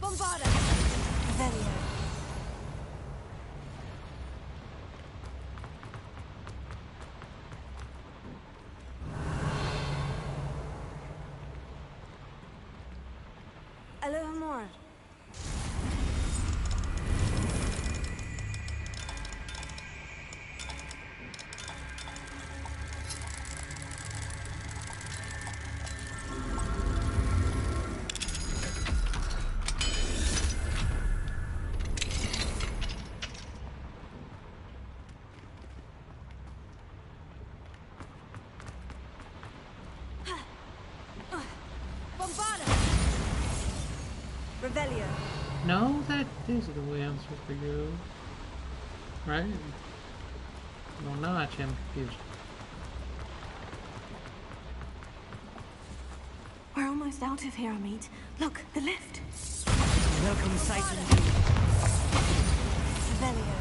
Bombarda! Velio. Alohomora. Bombarda! Revelio. No, that is the way I'm supposed to go. Right? Well, now actually I'm confused. We're almost out of here, Amit. Look, the lift. Welcome sight indeed. Velio.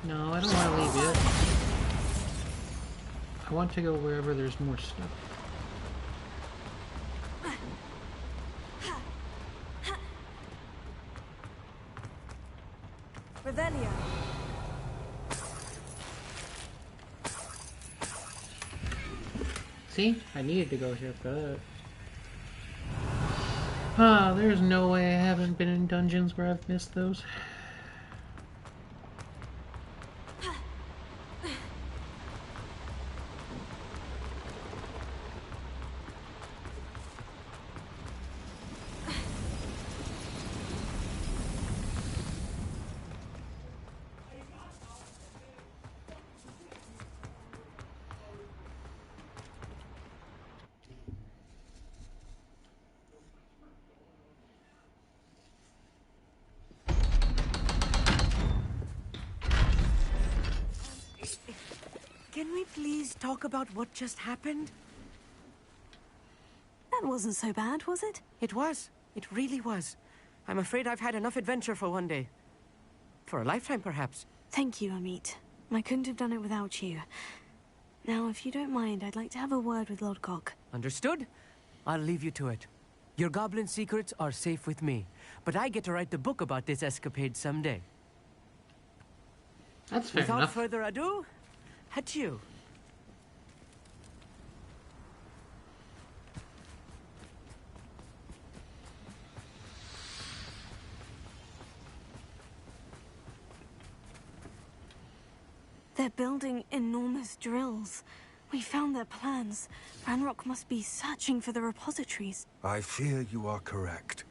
No, I don't want to leave yet. I want to go wherever there's more stuff. Revelio. See? I needed to go here for that. Ah, there's no way I haven't been in dungeons where I've missed those. Can we please talk about what just happened? That wasn't so bad, was it? It was. It really was. I'm afraid I've had enough adventure for one day. For a lifetime, perhaps. Thank you, Amit. I couldn't have done it without you. Now, if you don't mind, I'd like to have a word with Lodgok. Understood? I'll leave you to it. Your goblin secrets are safe with me, but I get to write the book about this escapade someday. That's fair Without enough. further ado, adieu. They're building enormous drills. We found their plans. Ranrock must be searching for the repositories. I fear you are correct.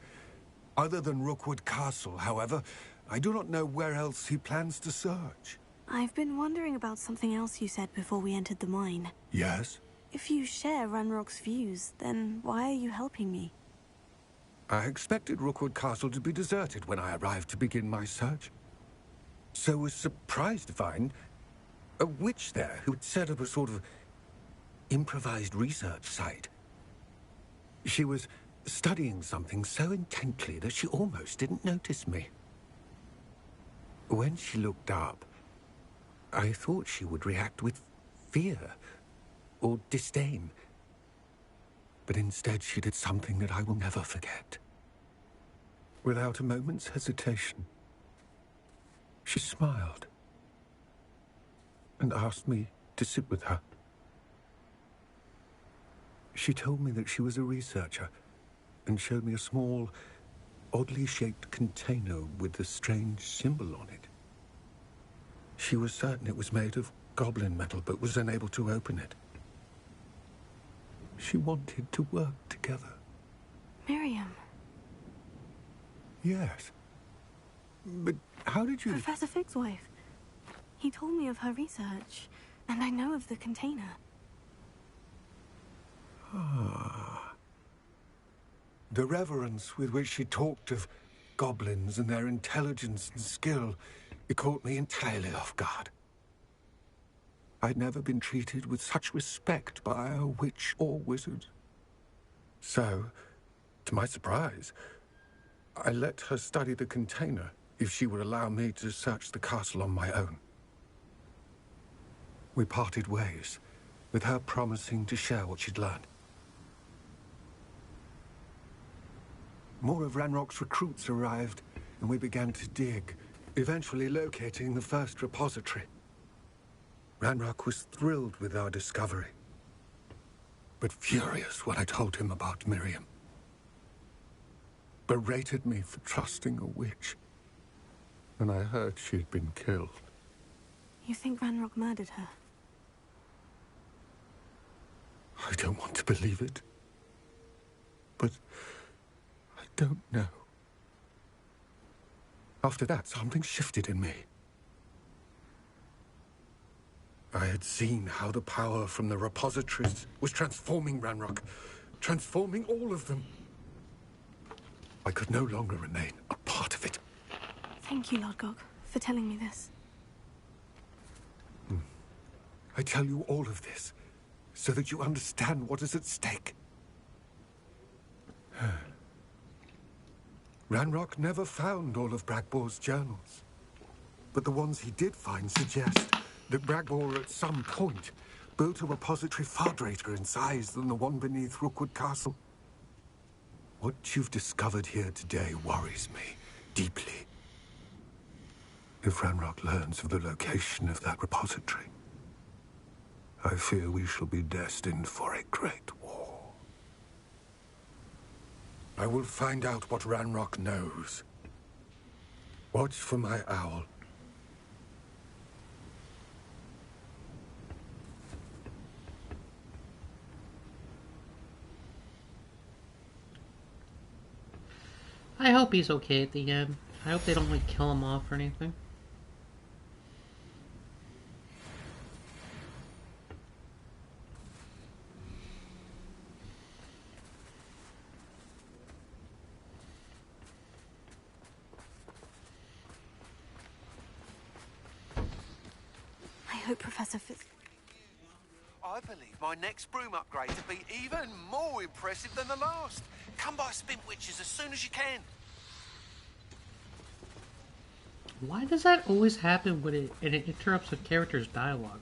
Other than Rookwood Castle, however, I do not know where else he plans to search. I've been wondering about something else you said before we entered the mine. Yes? If you share Ranrock's views, then why are you helping me? I expected Rookwood Castle to be deserted when I arrived to begin my search. So was surprised to find a witch there who had set up a sort of improvised research site. She was studying something so intently that she almost didn't notice me. When she looked up, I thought she would react with fear or disdain. But instead she did something that I will never forget. Without a moment's hesitation, she smiled and asked me to sit with her. She told me that she was a researcher and showed me a small, oddly shaped container with a strange symbol on it. She was certain it was made of goblin metal, but was unable to open it. She wanted to work together. Miriam. Yes. But how did you... Professor Fig's wife. He told me of her research, and I know of the container. Ah. The reverence with which she talked of goblins and their intelligence and skill, it caught me entirely off guard. I'd never been treated with such respect by a witch or wizard. So, to my surprise, I let her study the container if she would allow me to search the castle on my own. We parted ways, with her promising to share what she'd learned. More of Ranrock's recruits arrived, and we began to dig, eventually locating the first repository. Ranrock was thrilled with our discovery, but furious when I told him about Miriam. Berated me for trusting a witch, and I heard she'd been killed. You think Ranrock murdered her? I don't want to believe it, but I don't know. After that, something shifted in me. I had seen how the power from the repositories was transforming Ranrock, transforming all of them. I could no longer remain a part of it. Thank you, Lord Gog, for telling me this. I tell you all of this so that you understand what is at stake. Ranrock never found all of Bragbor's journals, but the ones he did find suggest that Bragbor at some point built a repository far greater in size than the one beneath Rookwood Castle. What you've discovered here today worries me deeply. If Ranrock learns of the location of that repository, I fear we shall be destined for a great war. I will find out what Ranrock knows. Watch for my owl. I hope he's okay at the end. I hope they don't, like, kill him off or anything. I hope Professor Fitz... I believe my next broom upgrade to be even more impressive than the last. Come by Spin Witches as soon as you can. Why does that always happen when it interrupts a character's dialogue?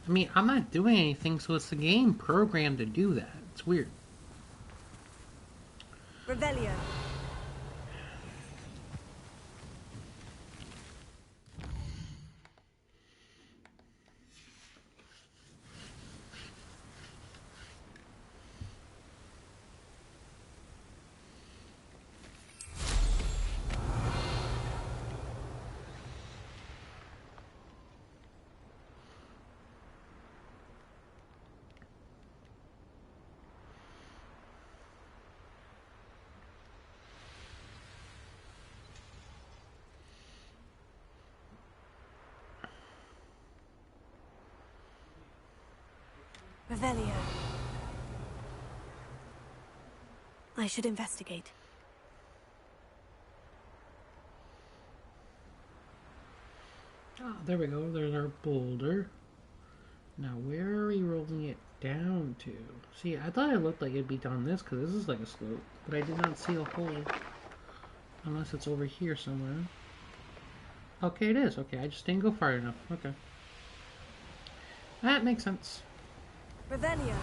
I mean, I'm not doing anything, so it's the game programmed to do that. It's weird. Revelio. Revelio. I should investigate. Oh, there we go. There's our boulder. Now, where are we rolling it down to? See, I thought it looked like it'd be down this, because this is like a slope. But I did not see a hole. Unless it's over here somewhere. Okay, it is. Okay, I just didn't go far enough. Okay. That makes sense. Revelio.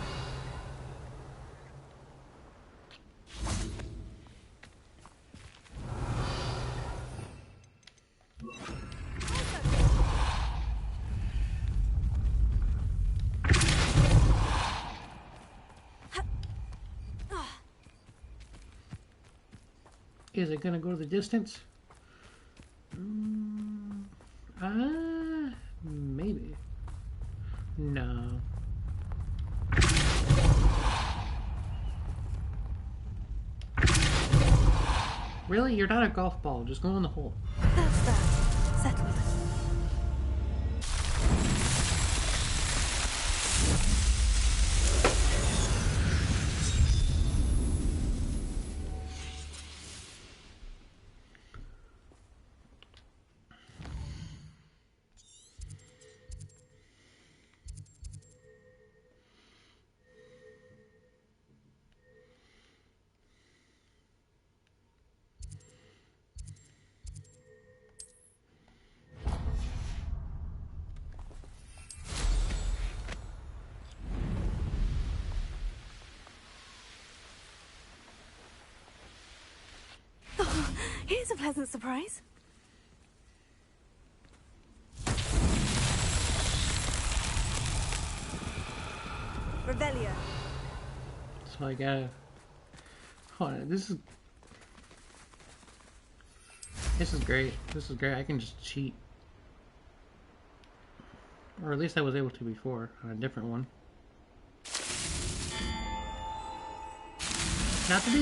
Is it gonna go to the distance? Maybe. No. Really? You're not a golf ball. Just go in the hole. That's that. Settled. Here's a pleasant surprise. Revelio. So I gotta... Hold on, this is great. This is great. I can just cheat. Or at least I was able to before, on a different one. Not that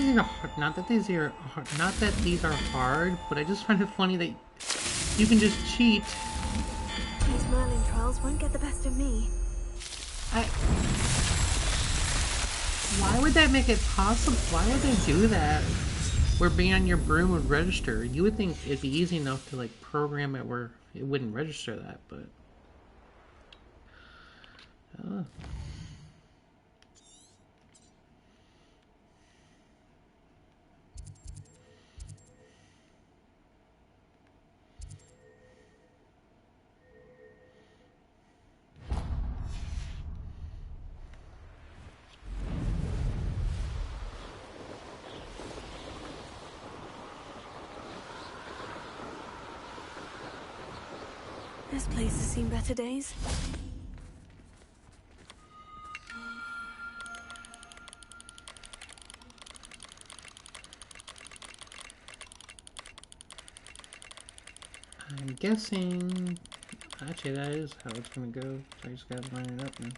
these are hard, not that these are hard, but I just find it funny that you can just cheat. These Merlin trials won't get the best of me. Why would that make it possible? Why would they do that? Where being on your broom would register. You would think it'd be easy enough to like program it where it wouldn't register that, but... This place has seen better days. I'm guessing... Actually, that is how it's gonna go. So I just gotta line it up now.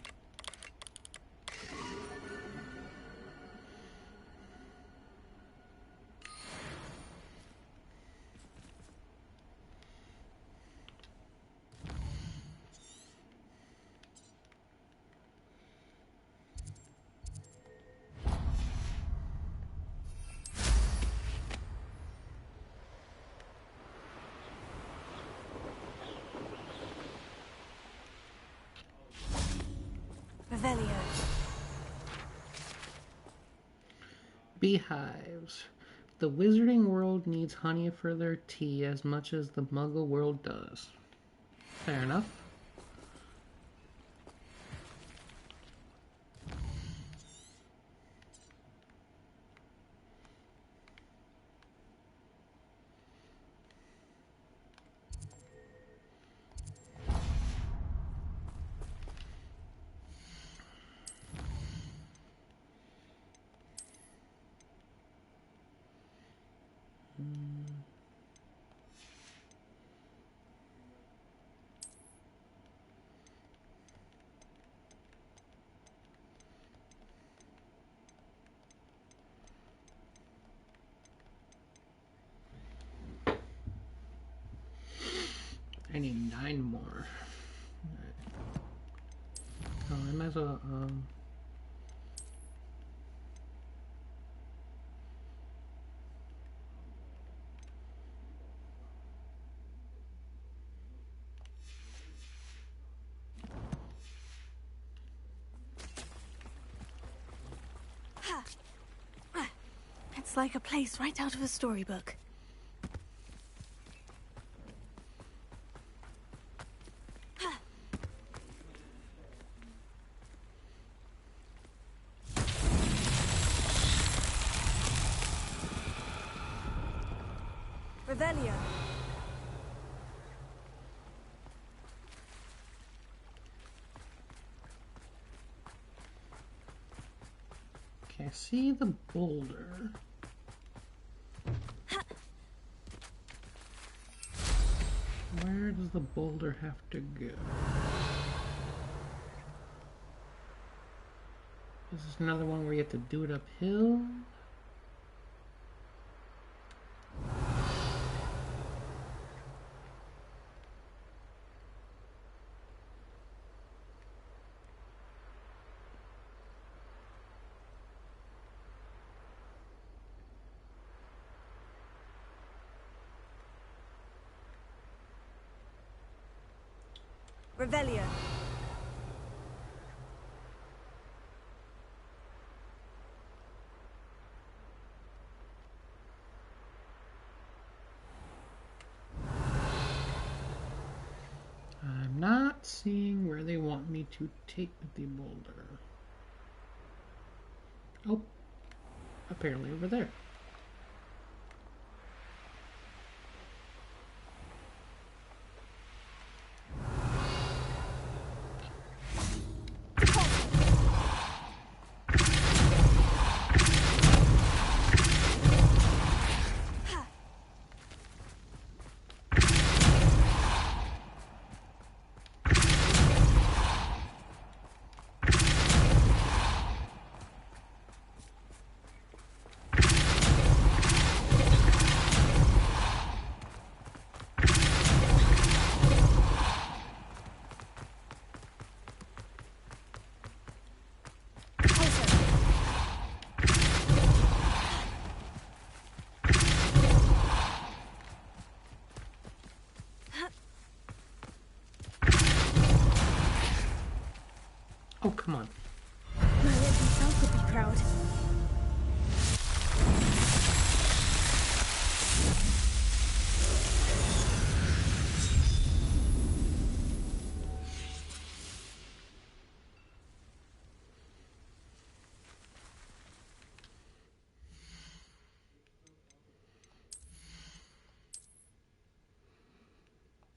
Revelio. Beehives. The wizarding world needs honey for their tea as much as the muggle world does. Fair enough. I need 9 more. Right. Oh, I might as well, It's like a place right out of a storybook. Revelio. okay, I see the boulder. Where does the boulder have to go? Is this another one where you have to do it uphill? Revelio. I'm not seeing where they want me to take the boulder. Oh, apparently over there. Oh, come on. Merlin himself would be proud.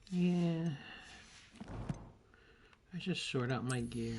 Yeah. I just sort out my gear.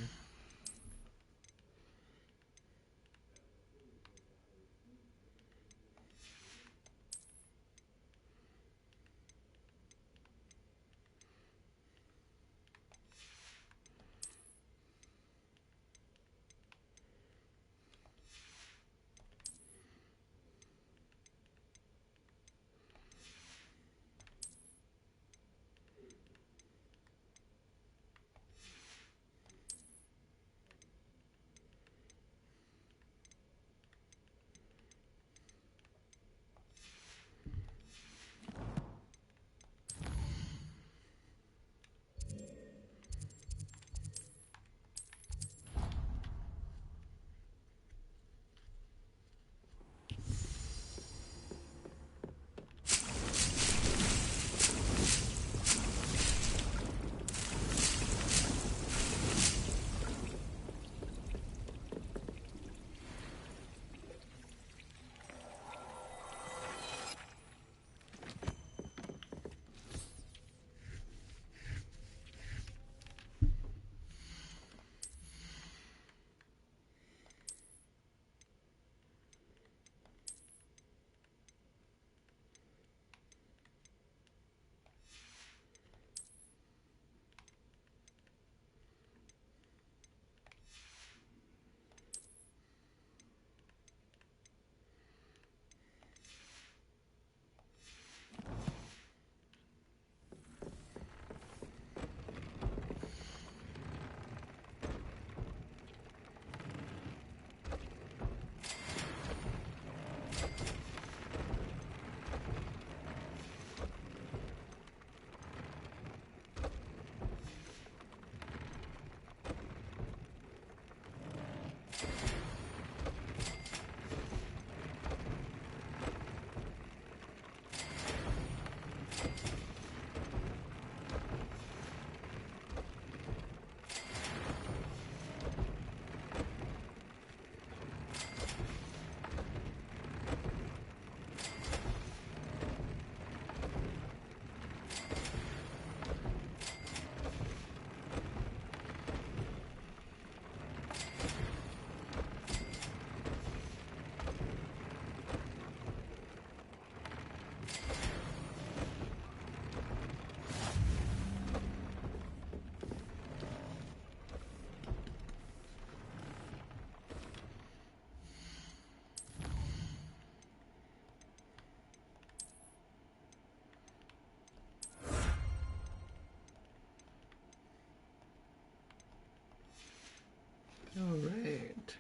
Alright.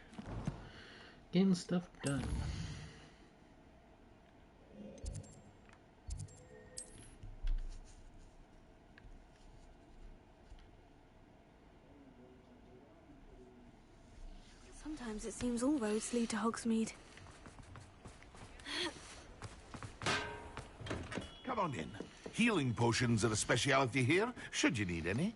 Getting stuff done. Sometimes it seems all roads lead to Hogsmeade. Come on in. Healing potions are a speciality here, should you need any.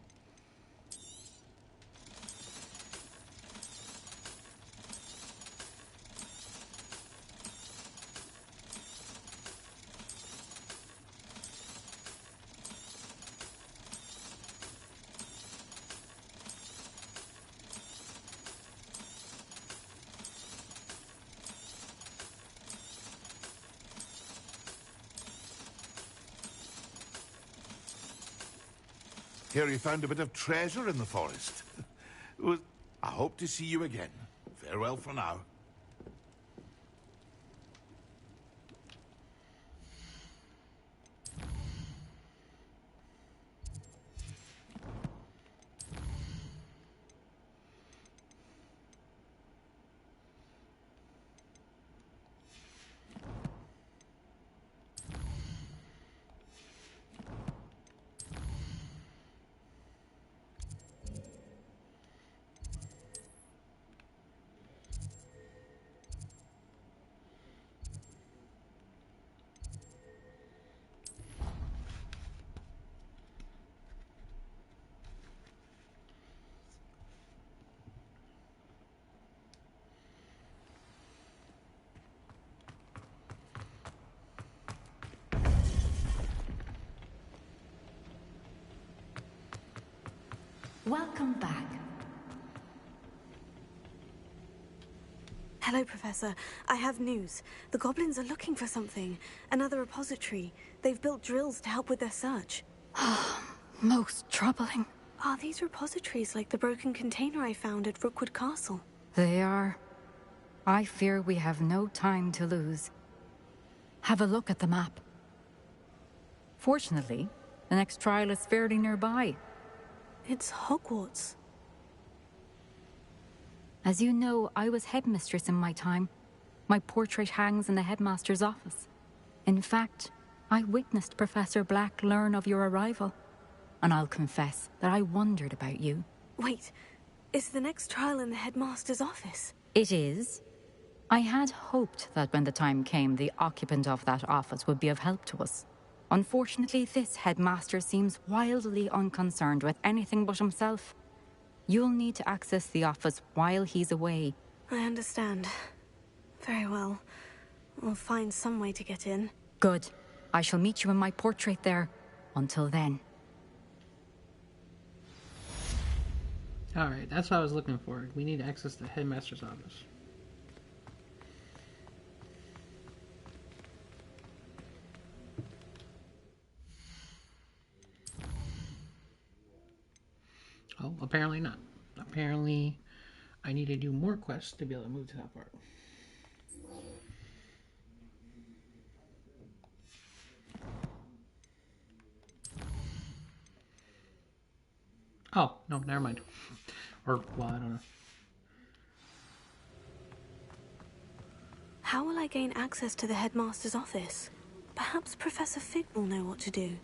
Hear you found a bit of treasure in the forest. Well, I hope to see you again. Farewell for now. Welcome back. Hello, Professor. I have news. The goblins are looking for something. Another repository. They've built drills to help with their search. Most troubling. Are these repositories like the broken container I found at Rookwood Castle? They are. I fear we have no time to lose. Have a look at the map. Fortunately, the next trial is fairly nearby. It's Hogwarts. As you know, I was headmistress in my time. My portrait hangs in the headmaster's office. In fact, I witnessed Professor Black learn of your arrival. And I'll confess that I wondered about you. Wait, is the next trial in the headmaster's office? It is. I had hoped that when the time came, the occupant of that office would be of help to us. Unfortunately, this headmaster seems wildly unconcerned with anything but himself. You'll need to access the office while he's away. I understand. Very well. We'll find some way to get in. Good. I shall meet you in my portrait there. Until then. Alright, that's what I was looking for. We need to access the headmaster's office. Oh, apparently not. Apparently, I need to do more quests to be able to move to that part. Oh, no, never mind. Or, well, I don't know. How will I gain access to the headmaster's office? Perhaps Professor Fig will know what to do.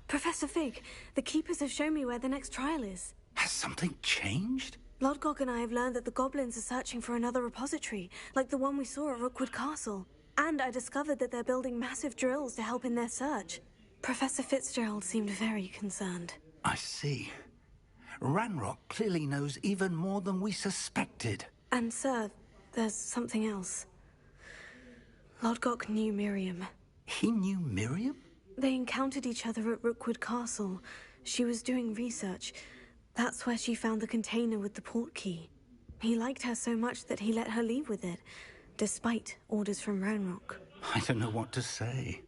Professor Fig, the Keepers have shown me where the next trial is. Has something changed? Lodgok and I have learned that the goblins are searching for another repository, like the one we saw at Rookwood Castle. And I discovered that they're building massive drills to help in their search. Professor Fitzgerald seemed very concerned. I see. Ranrock clearly knows even more than we suspected. And, sir, there's something else. Lodgok knew Miriam. He knew Miriam? They encountered each other at Rookwood Castle. She was doing research. That's where she found the container with the port key. He liked her so much that he let her leave with it, despite orders from Ranrock. I don't know what to say.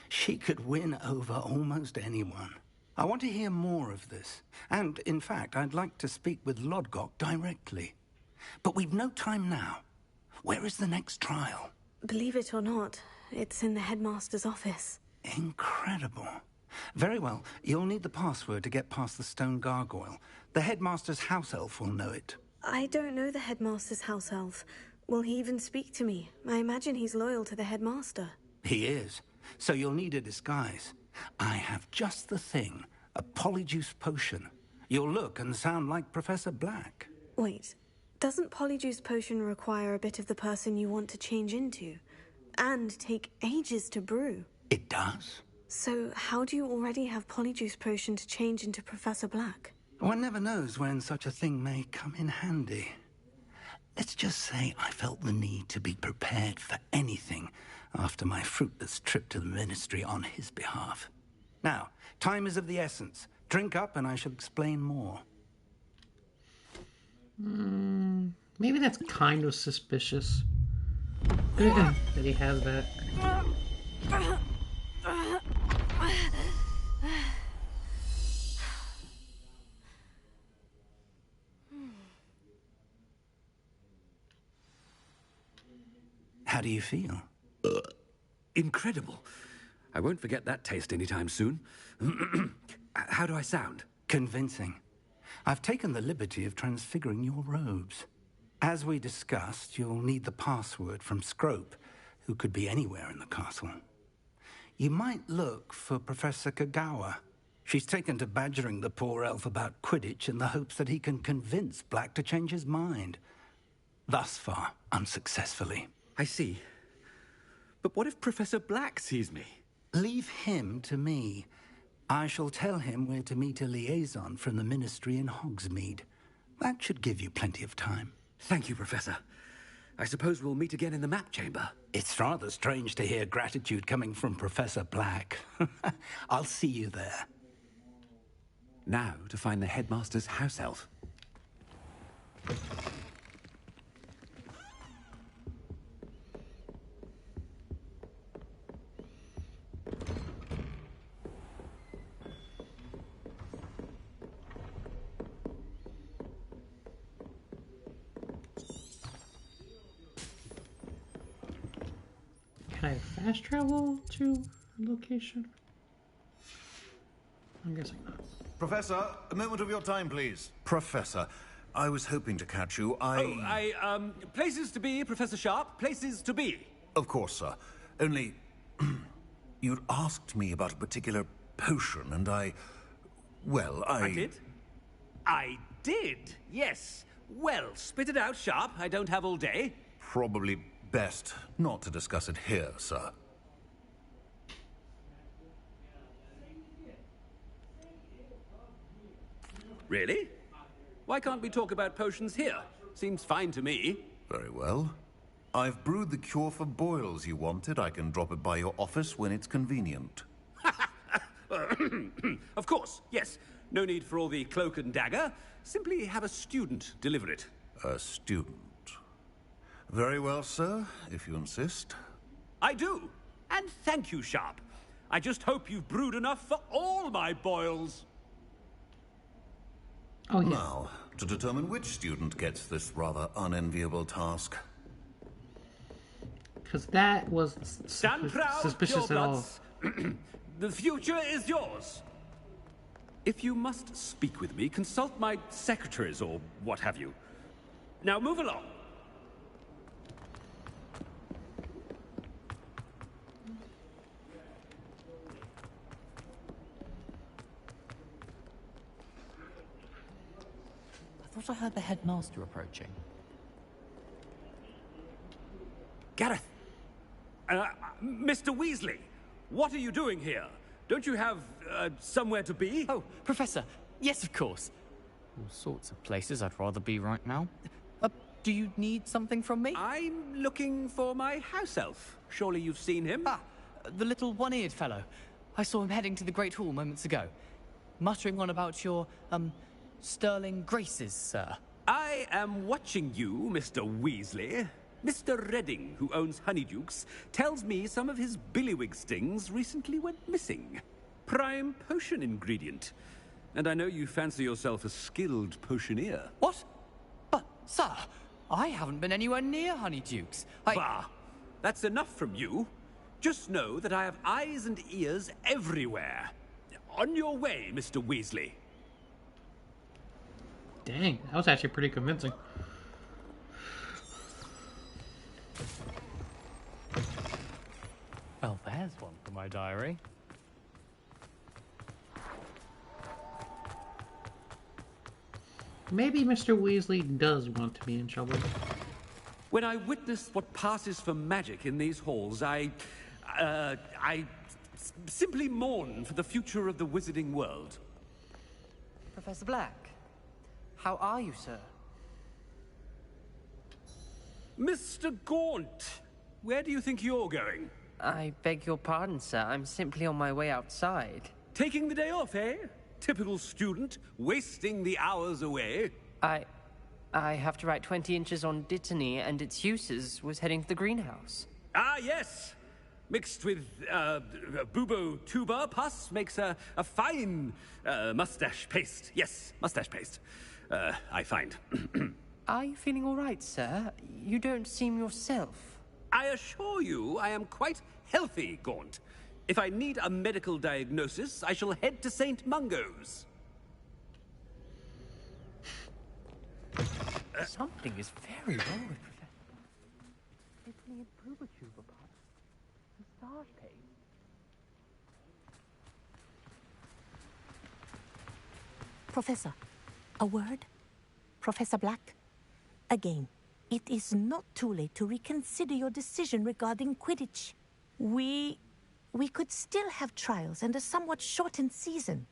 She could win over almost anyone. I want to hear more of this. And, in fact, I'd like to speak with Lodgok directly. But we've no time now. Where is the next trial? Believe it or not, it's in the headmaster's office. Incredible. Very well. You'll need the password to get past the stone gargoyle. The headmaster's house elf will know it. I don't know the headmaster's house elf. Will he even speak to me? I imagine he's loyal to the headmaster. He is. So you'll need a disguise. I have just the thing. A polyjuice potion. You'll look and sound like Professor Black. Wait. Doesn't polyjuice potion require a bit of the person you want to change into? And take ages to brew? It does. So how do you already have polyjuice potion to change into Professor Black? One never knows when such a thing may come in handy. Let's just say I felt the need to be prepared for anything after my fruitless trip to the ministry on his behalf. Now, time is of the essence. Drink up and I shall explain more. Maybe that's kind of suspicious. That he has that. How do you feel? Incredible. I won't forget that taste anytime soon. How do I sound? Convincing. I've taken the liberty of transfiguring your robes. As we discussed, you'll need the password from Scrope, who could be anywhere in the castle. You might look for Professor Kagawa. She's taken to badgering the poor elf about Quidditch in the hopes that he can convince Black to change his mind. Thus far, unsuccessfully. I see. But what if Professor Black sees me? Leave him to me. I shall tell him where to meet a liaison from the Ministry in Hogsmeade. That should give you plenty of time. Thank you, Professor. I suppose we'll meet again in the map chamber. It's rather strange to hear gratitude coming from Professor Black. I'll see you there. Now to find the headmaster's house elf. Can I fast travel to a location? I'm guessing not. Professor, a moment of your time, please. Professor, I was hoping to catch you. Places to be, Professor Sharp. Places to be. Of course, sir. Only, you'd asked me about a particular potion, and I did? I did, yes. Well, spit it out, Sharp. I don't have all day. Probably best not to discuss it here, sir. Really? Why can't we talk about potions here? Seems fine to me. Very well. I've brewed the cure for boils you wanted. I can drop it by your office when it's convenient. Of course, yes. No need for all the cloak and dagger. Simply have a student deliver it. A student? Very well, sir, if you insist. I do. And thank you, Sharp. I just hope you've brewed enough for all my boils. Oh, yeah. Now, to determine which student gets this rather unenviable task. Because that was Stand proud, suspicious at all. The future is yours. If you must speak with me, consult my secretaries or what have you. Now move along. I thought I heard the headmaster approaching. Gareth! Mr. Weasley, what are you doing here? Don't you have, somewhere to be? Oh, Professor, yes, of course. All sorts of places I'd rather be right now. Do you need something from me? I'm looking for my house elf. Surely you've seen him? Ah, the little one-eared fellow. I saw him heading to the Great Hall moments ago. Muttering on about your, sterling graces, sir. I am watching you, Mr. Weasley. Mr. Redding, who owns Honeydukes, tells me some of his billywig stings recently went missing. Prime potion ingredient. And I know you fancy yourself a skilled potioneer. What? But, sir, I haven't been anywhere near Honeydukes. Bah! That's enough from you. Just know that I have eyes and ears everywhere. On your way, Mr. Weasley. Dang, that was actually pretty convincing. Well, there's one for my diary. Maybe Mr. Weasley does want to be in trouble. When I witness what passes for magic in these halls, I simply mourn for the future of the wizarding world. Professor Black, how are you, sir? Mr. Gaunt, where do you think you're going? I beg your pardon, sir. I'm simply on my way outside. Taking the day off, eh? Typical student, wasting the hours away. I have to write 20 inches on Dittany and its uses. Was heading to the greenhouse. Ah, yes. Mixed with bubo tuber pus makes a fine mustache paste. Yes, mustache paste. I find. Are you feeling all right, sir? You don't seem yourself. I assure you I am quite healthy, Gaunt. If I need a medical diagnosis, I shall head to St. Mungo's. Something is very wrong with Professor. It's the improver tube apart. The star page. Professor, a word? Professor Black? Again, it is not too late to reconsider your decision regarding Quidditch. We could still have trials and a somewhat shortened season.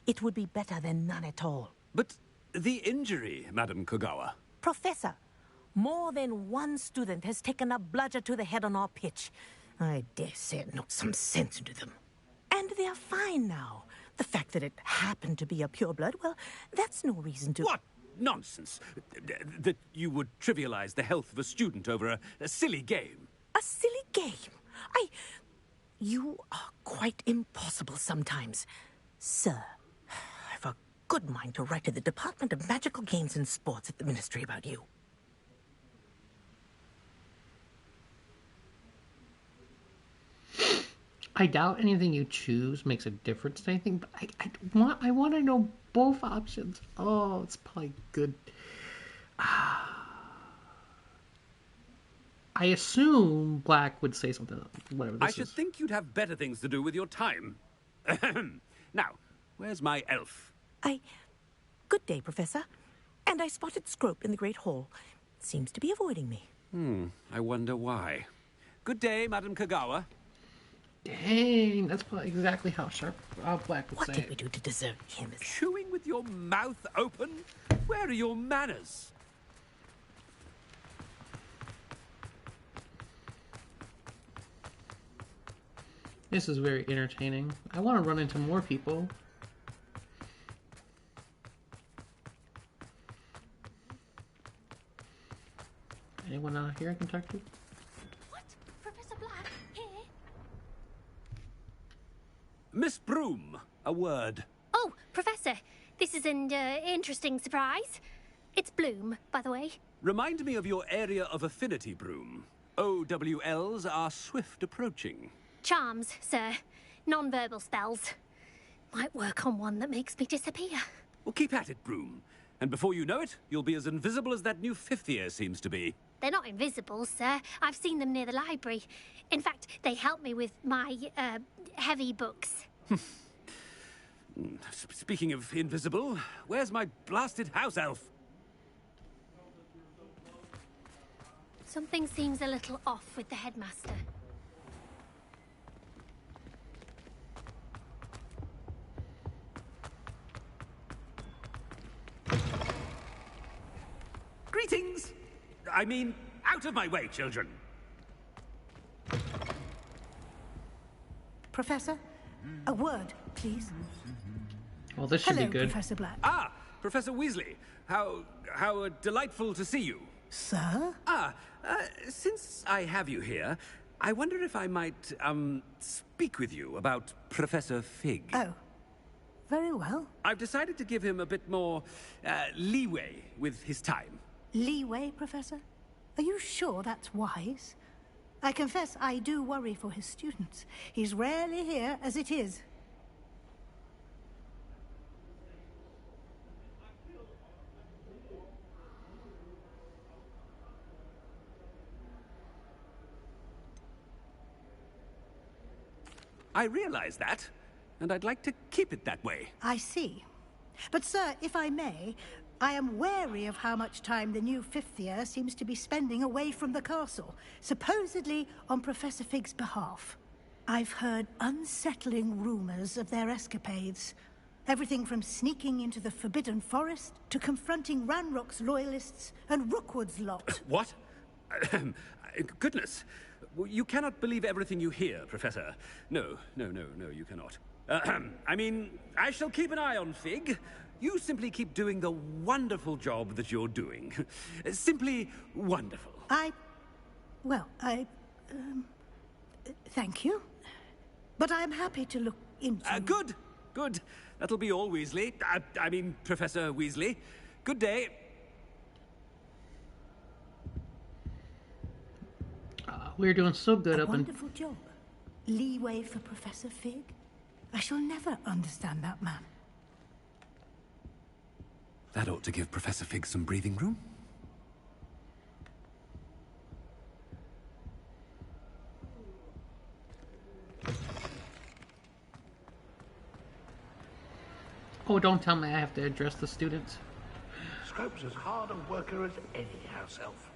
It would be better than none at all. But the injury, Madam Kogawa. Professor, more than one student has taken a bludger to the head on our pitch. I dare say it knocked some sense into them. And they are fine now. The fact that it happened to be a pureblood, well, that's no reason to... What nonsense! That you would trivialize the health of a student over a silly game. A silly game? You are quite impossible sometimes. Sir, I've a good mind to write to the Department of Magical Games and Sports at the Ministry about you. I doubt anything you choose makes a difference to anything, but I want to know both options. Oh, it's probably good. I assume Black would say something. Whatever this I should think you'd have better things to do with your time. Now, where's my elf? Good day, Professor. And I spotted Scrope in the Great Hall. Seems to be avoiding me. I wonder why. Good day, Madam Kogawa. Dang, that's probably exactly how Black would What say did it. we do to deserve him? Chewing with your mouth open? Where are your manners? This is very entertaining. I want to run into more people. Anyone out here I can talk to? What? Professor Black? Here? Miss Broom, a word. Oh, Professor, this is an interesting surprise. It's Bloom, by the way. Remind me of your area of affinity, Broom. OWLs are swift approaching. Charms, sir. Non-verbal spells. Might work on one that makes me disappear. Well, keep at it, Broom. And before you know it, you'll be as invisible as that new fifth year seems to be. They're not invisible, sir. I've seen them near the library. In fact, they help me with my, heavy books. Speaking of invisible, where's my blasted house elf? Something seems a little off with the headmaster. Greetings! I mean, out of my way, children! Professor, a word, please. Well, this should Hello, be good. Professor Black. Ah, Professor Weasley. How delightful to see you. Sir? Since I have you here, I wonder if I might, speak with you about Professor Fig. Oh, very well. I've decided to give him a bit more, leeway with his time. Leeway, Professor? Are you sure that's wise? I confess I do worry for his students. He's rarely here as it is. I realize that, and I'd like to keep it that way. I see. But, sir, if I may, I am wary of how much time the new fifth year seems to be spending away from the castle, supposedly on Professor Fig's behalf. I've heard unsettling rumors of their escapades. Everything from sneaking into the Forbidden Forest to confronting Ranrock's loyalists and Rookwood's lot. What? Goodness. You cannot believe everything you hear, Professor. No, you cannot. I mean, I shall keep an eye on Fig. You simply keep doing the wonderful job that you're doing. Simply wonderful. Thank you. But I'm happy to look into... Good. That'll be all, Weasley. I mean, Professor Weasley. Good day. We were doing so good A up and wonderful job. Leeway for Professor Fig? I shall never understand that man. That ought to give Professor Fig some breathing room. Oh, don't tell me I have to address the students. Scrope's as hard a worker as any house elf.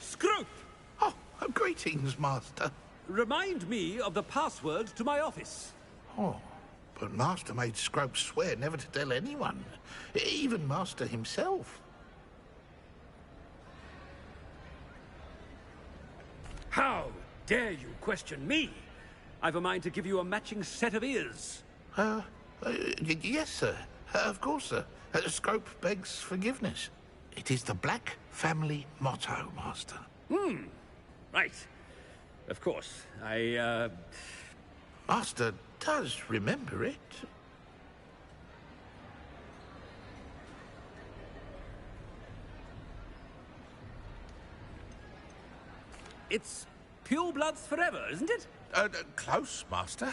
Scrope! Oh, greetings, Master. Remind me of the password to my office. Oh, but Master made Scrope swear never to tell anyone, even Master himself. How dare you question me? I've a mind to give you a matching set of ears. Yes, sir. Of course, sir. Scrope begs forgiveness. It is the Black family motto, Master. Right. Of course. Master does remember it. It's pure bloods forever, isn't it? Close, Master.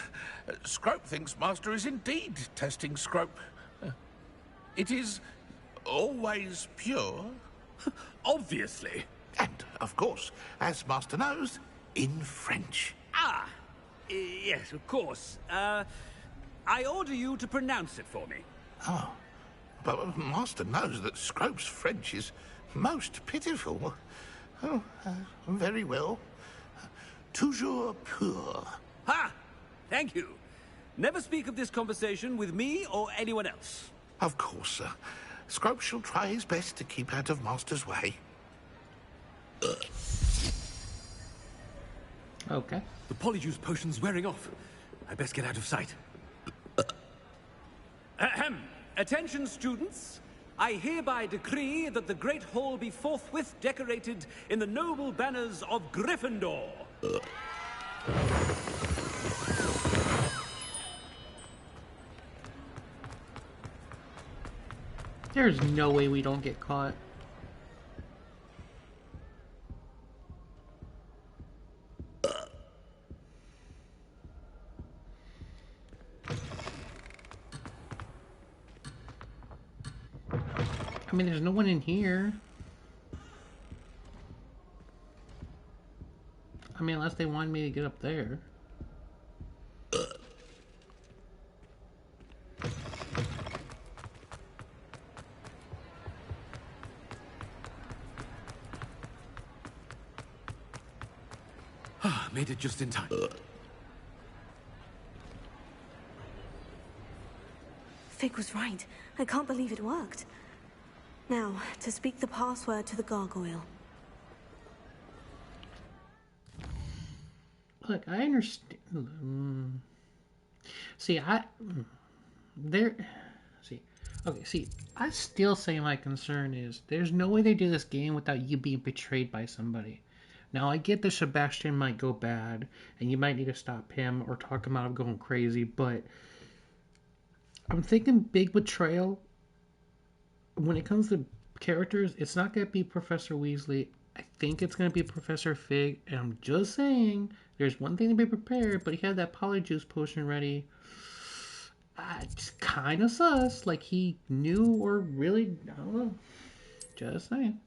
Scrope thinks Master is indeed testing Scrope. It is always pure. Obviously. And, of course, as Master knows, in French. Ah! Yes, of course. I order you to pronounce it for me. Oh. But Master knows that Scrope's French is most pitiful. Oh, very well. Toujours pur. Ha! Thank you. Never speak of this conversation with me or anyone else. Of course, sir. Scrope shall try his best to keep out of Master's way. Okay. The polyjuice potion's wearing off. I best get out of sight. Ahem. Attention, students. I hereby decree that the Great Hall be forthwith decorated in the noble banners of Gryffindor. There's no way we don't get caught. I mean, there's no one in here. I mean, unless they wanted me to get up there. Made it just in time. Fig was right. I can't believe it worked. Now, to speak the password to the gargoyle. Look, I understand. See, I still say my concern is there's no way they do this game without you being betrayed by somebody. Now, I get that Sebastian might go bad, and you might need to stop him or talk him out of going crazy, but I'm thinking big betrayal. When it comes to characters, it's not going to be Professor Weasley. I think it's going to be Professor Fig, and I'm just saying, there's one thing to be prepared, but he had that polyjuice potion ready. It's kind of sus, like he knew or really, I don't know. Just saying.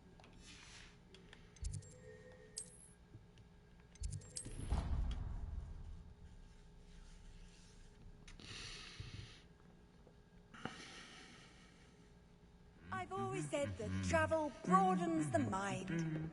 I've always said that travel broadens the mind.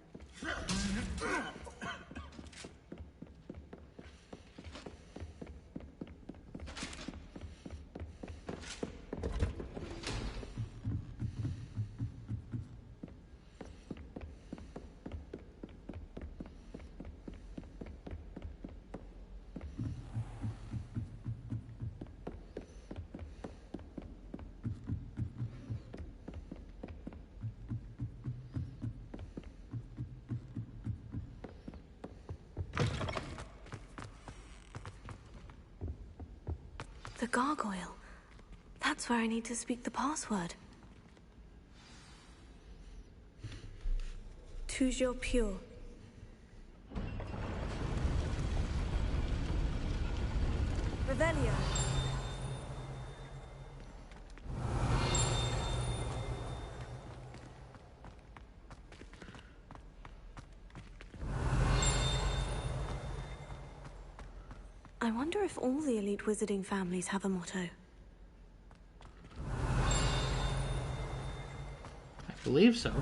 The gargoyle. That's where I need to speak the password. Toujours pure. Revelio. I wonder if all the elite wizarding families have a motto. I believe so.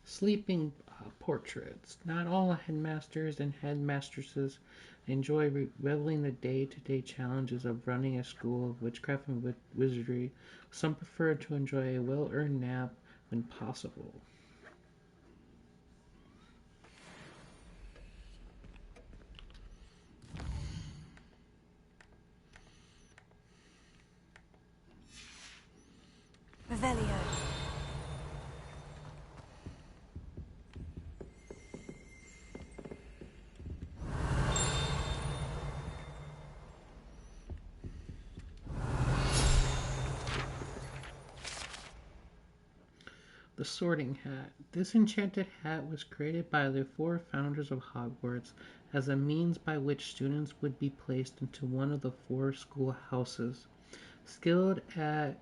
Sleeping portraits. Not all headmasters and headmistresses enjoy reveling the day-to-day challenges of running a school of witchcraft and wizardry. Some prefer to enjoy a well-earned nap when possible. Revelio. The Sorting Hat. This enchanted hat was created by the 4 founders of Hogwarts as a means by which students would be placed into one of the 4 schoolhouses. Skilled at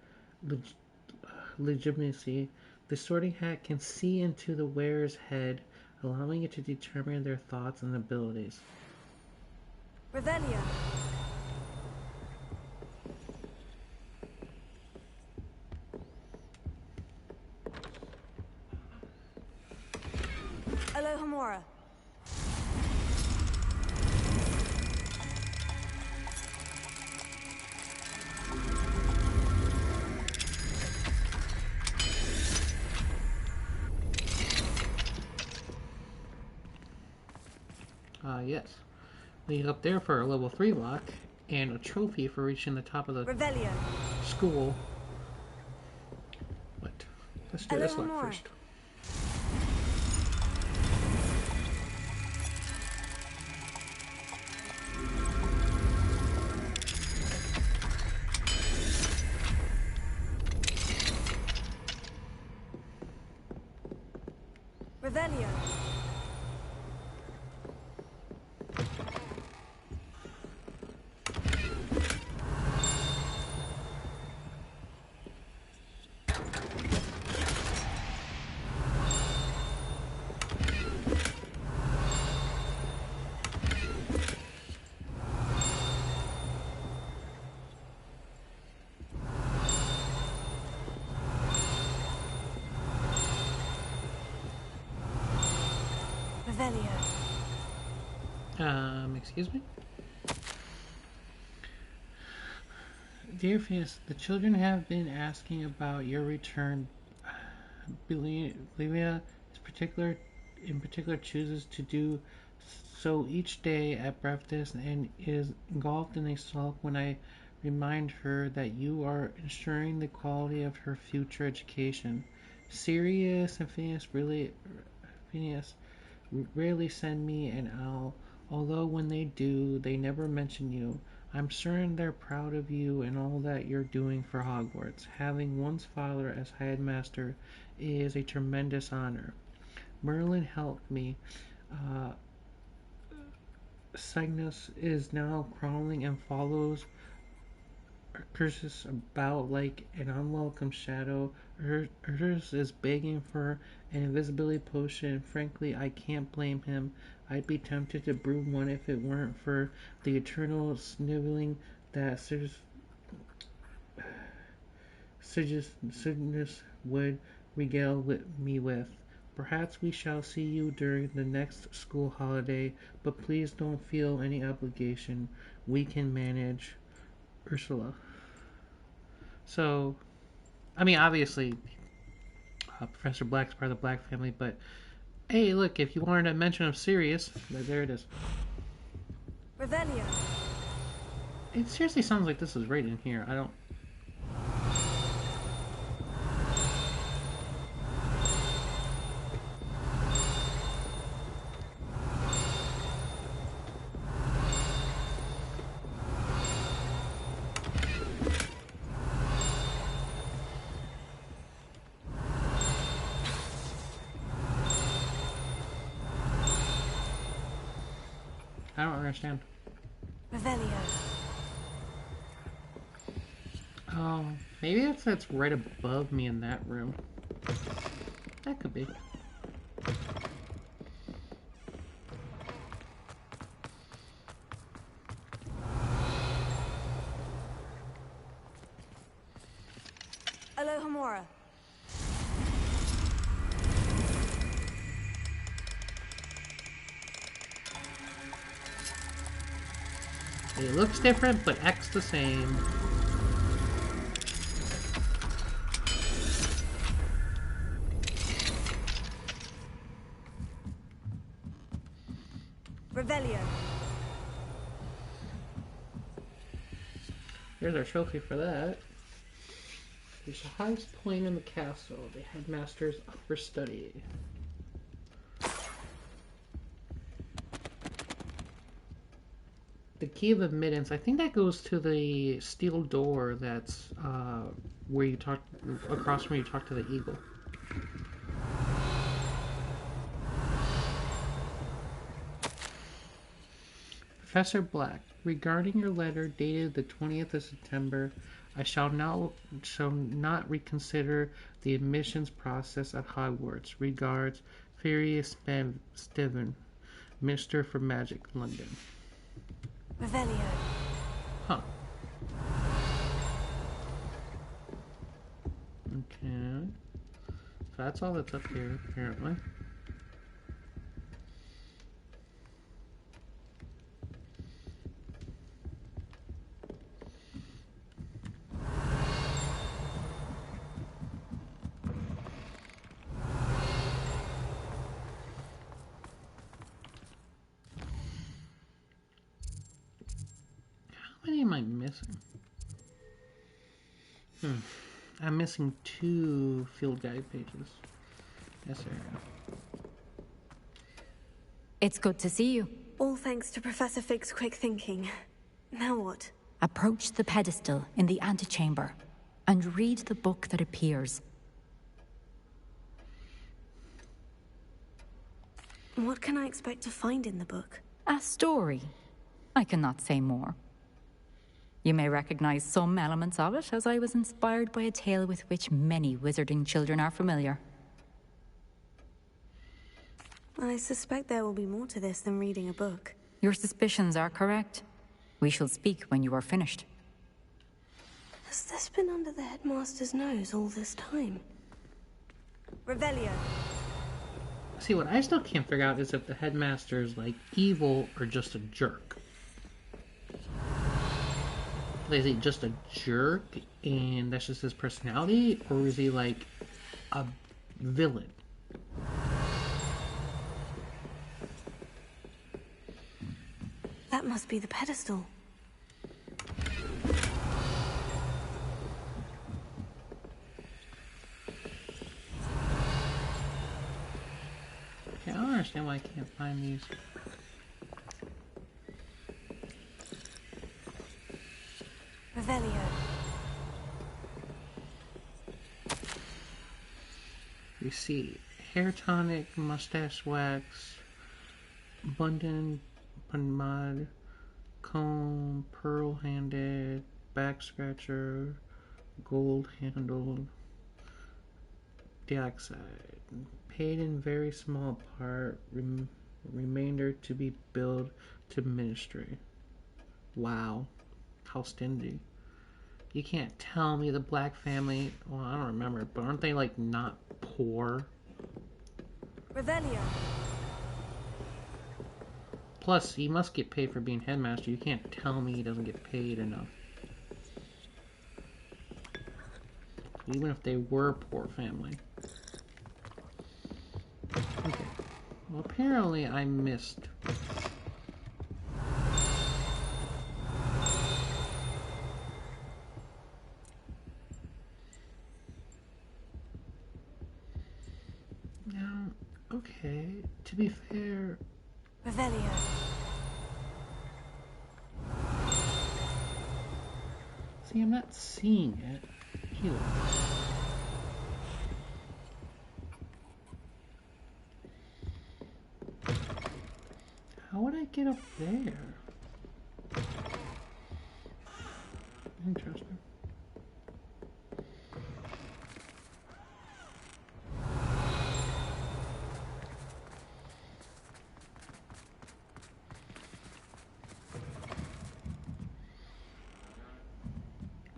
legitimacy, the Sorting Hat can see into the wearer's head, allowing it to determine their thoughts and abilities. Revelio. Alohomora. Yes. Lead up there for a level 3 lock and a trophy for reaching the top of the Revelio. school. But let's do this lock first. Revelio. Excuse me? Dear Phineas, the children have been asking about your return. Olivia in particular chooses to do so each day at breakfast and is engulfed in a sulk when I remind her that you are ensuring the quality of her future education. Sirius and Phineas rarely send me an owl, although when they do, they never mention you. I'm certain they're proud of you and all that you're doing for Hogwarts. Having one's father as headmaster is a tremendous honor. Merlin helped me. Cygnus is now crawling and follows Ursus about like an unwelcome shadow. Ursus is begging for an invisibility potion. Frankly, I can't blame him. I'd be tempted to brew one if it weren't for the eternal sniveling that Cygnus would regale me with. Perhaps we shall see you during the next school holiday, but please don't feel any obligation. We can manage. Ursula. So, I mean, obviously, Professor Black's part of the Black family, but hey, look, if you wanted a mention of Sirius, there it is. Revelio. It seriously sounds like this is right in here. I don't... I don't understand. Revelio. Oh, maybe that's right above me in that room. That could be. Alohomora. It looks different, but acts the same. Revelio. Here's our trophy for that. Reach the highest point in the castle, the headmaster's upper study. The key of admittance, I think that goes to the steel door that's where you talk, across from where you talk to the eagle. Professor Black, regarding your letter dated the 20th of September, I shall not reconsider the admissions process at Hogwarts. Regards, Furious Steven, Minister for Magic, London. Revelio. Huh. Okay. So that's all that's up here, apparently. How many am I missing? I'm missing 2 field guide pages. Yes, there we go. It's good to see you. All thanks to Professor Fig's quick thinking. Now what? Approach the pedestal in the antechamber and read the book that appears. What can I expect to find in the book? A story. I cannot say more. You may recognize some elements of it, as I was inspired by a tale with which many wizarding children are familiar. I suspect there will be more to this than reading a book. Your suspicions are correct. We shall speak when you are finished. Has this been under the headmaster's nose all this time? Revelio. See, what I still can't figure out is if the headmaster's, like, evil or just a jerk. Like, is he just a jerk and that's just his personality? Or is he, like, a villain? That must be the pedestal. Okay, I don't understand why I can't find these. Revelio. We see hair tonic, mustache wax, abundant pomade, comb, pearl handed, back scratcher, gold handled, dioxide. Paid in very small part, remainder to be billed to ministry. Wow. How stingy. You can't tell me the Black family, well, I don't remember, but aren't they, like, not poor? Revelio. Plus, he must get paid for being headmaster. You can't tell me he doesn't get paid enough. Even if they were a poor family. Okay. Well, apparently I missed. Now, okay, to be fair... Revelio. See, I'm not seeing it either. How would I get up there? Interesting.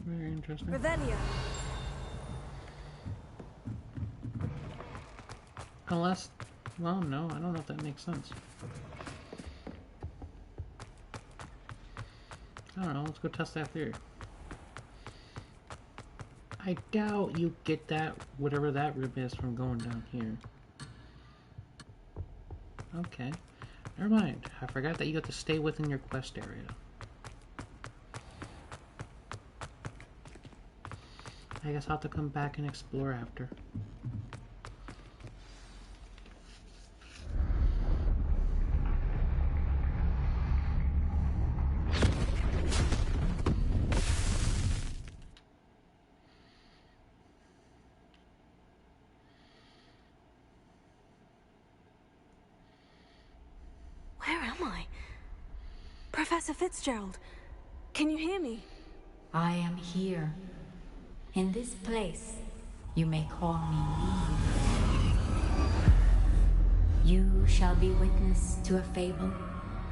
Very interesting. Revelio. Unless, well, no, I don't know if that makes sense. I don't know, let's go test that theory. I doubt you get that, whatever that room is, from going down here. Okay. Never mind. I forgot that you have to stay within your quest area. I guess I'll have to come back and explore after. Where am I? Professor Fitzgerald, can you hear me? I am here. In this place, you may call me Eve. You shall be witness to a fable.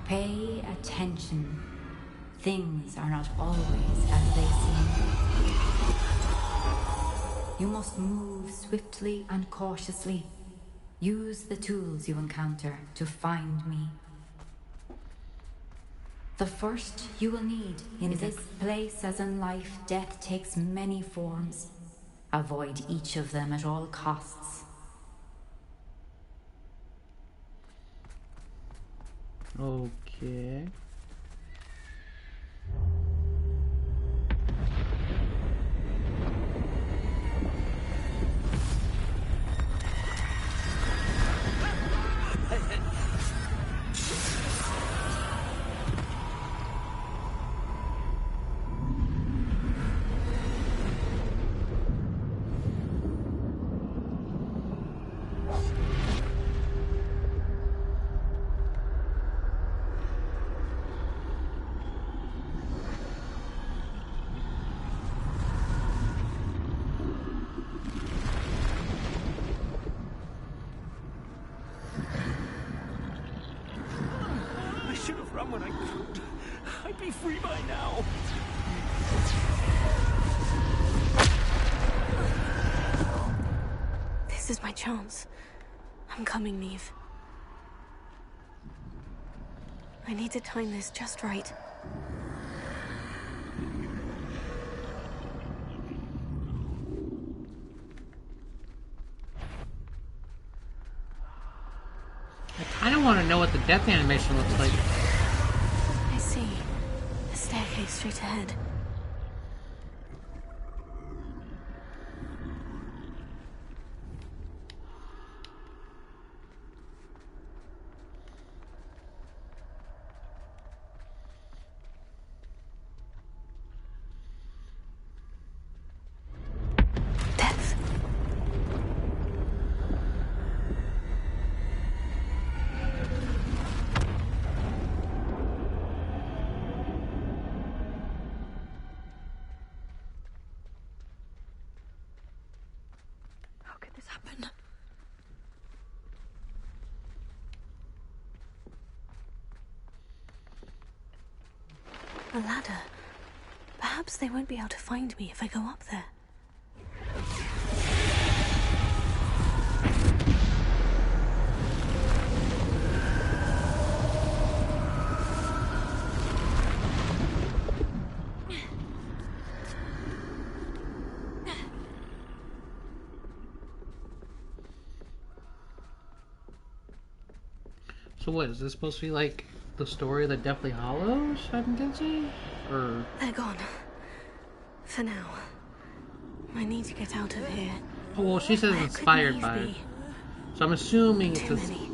Pay attention. Things are not always as they seem. You must move swiftly and cautiously. Use the tools you encounter to find me. The first you will need in this place, as in life, death takes many forms. Avoid each of them at all costs. Okay. When I could, I'd be free by now. This is my chance. I'm coming, Neve. I need to time this just right. I kind of want to know what the death animation looks like. I see. A staircase straight ahead. Death. How could this happen? A ladder. Perhaps they won't be able to find me if I go up there. So what, is this supposed to be like the story of the Deathly Hallows, I'm guessing? Or... They're gone. For now. I need to get out of here. Oh, well, she says inspired by it. So I'm assuming it's... Too many.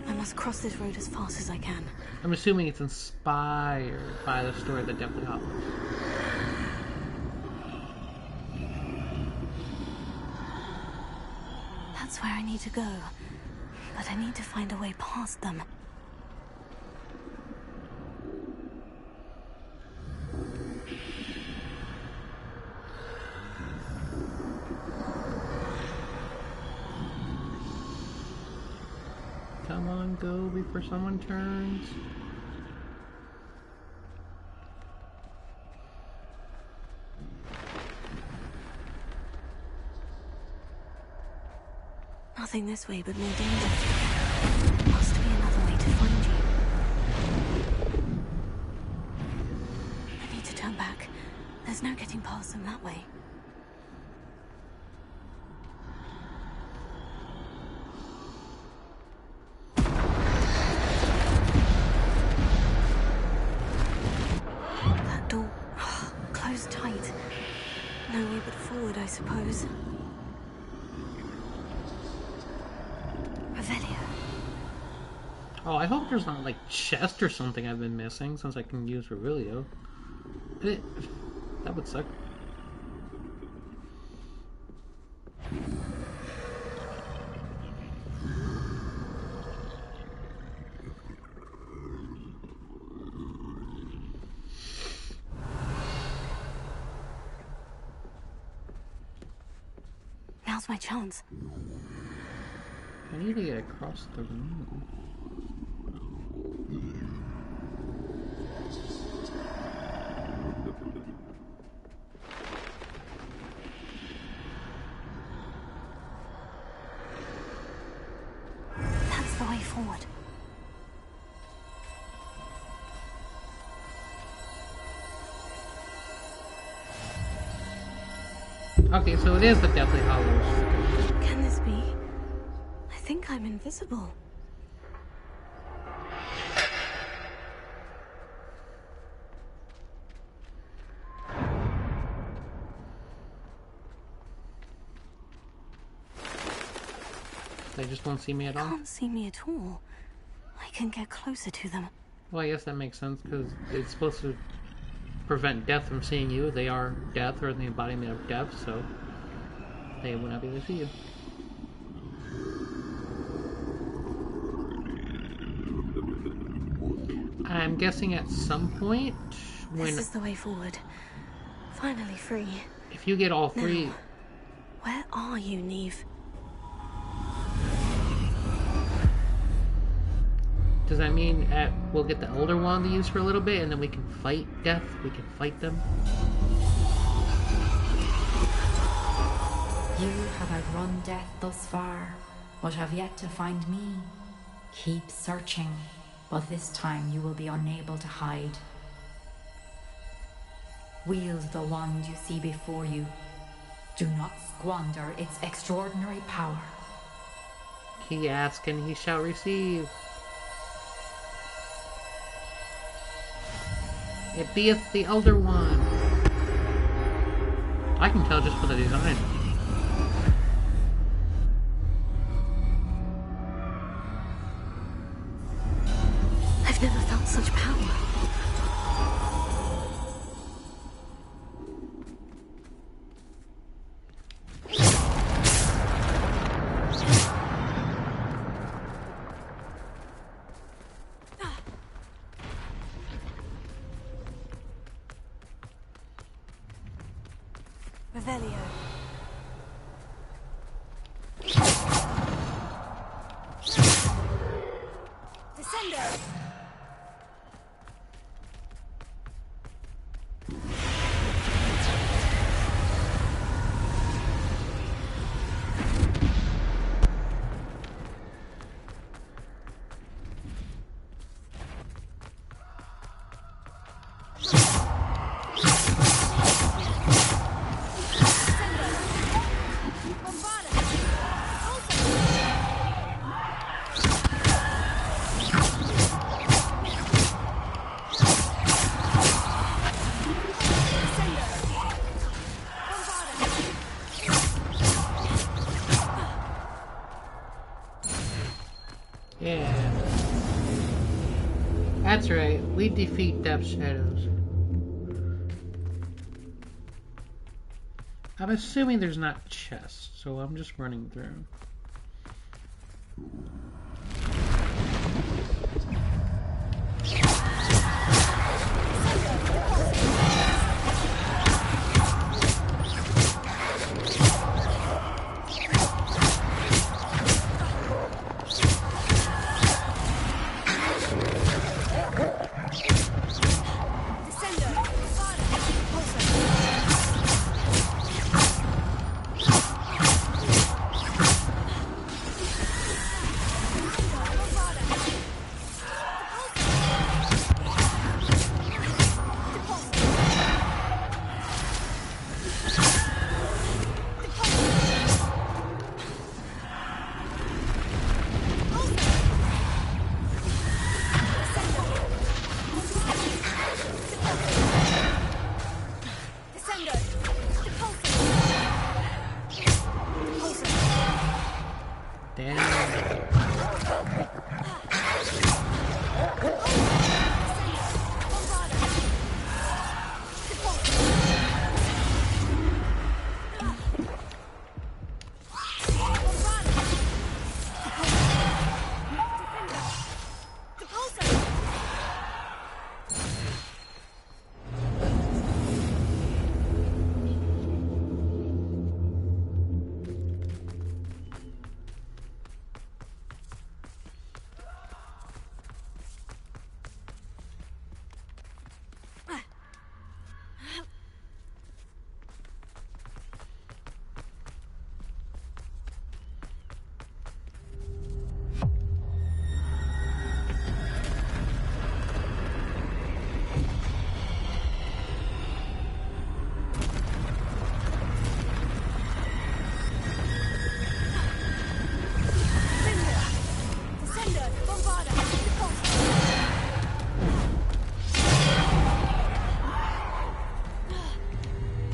I must cross this road as fast as I can. I'm assuming it's inspired by the story of the Deathly Hallows. That's where I need to go. But I need to find a way past them. Come on, go before someone turns. Nothing this way but more danger. Must be another way to find you. I need to turn back. There's no getting past them that way. That door, closed tight. No way but forward, I suppose. Oh, I hope there's not like chest or something I've been missing since I can use Revelio. That would suck. Now's my chance. I need to get across the room. That's the way forward. Okay, so it is the Deathly Hollows. Can this be? I think I'm invisible. They just won't see me at all? Can't see me at all. I can get closer to them. Well, I guess that makes sense, because it's supposed to prevent death from seeing you. They are death, or the embodiment of death, so they will not be able to see you. I'm guessing at some point when... This is the way forward. Finally free. If you get all three... Now, where are you, Neve? Does that mean we'll get the Elder Wand to use for a little bit, and then we can fight death? We can fight them? You have outrun death thus far, but have yet to find me. Keep searching, but this time you will be unable to hide. Wield the wand you see before you. Do not squander its extraordinary power. He asks and he shall receive. It beeth the Elder Wand. I can tell just for the design. I've never felt such power. Revelio. Descendo. Yeah. That's right, we defeat Death's Shadows. I'm assuming there's not chests, so I'm just running through. Damn.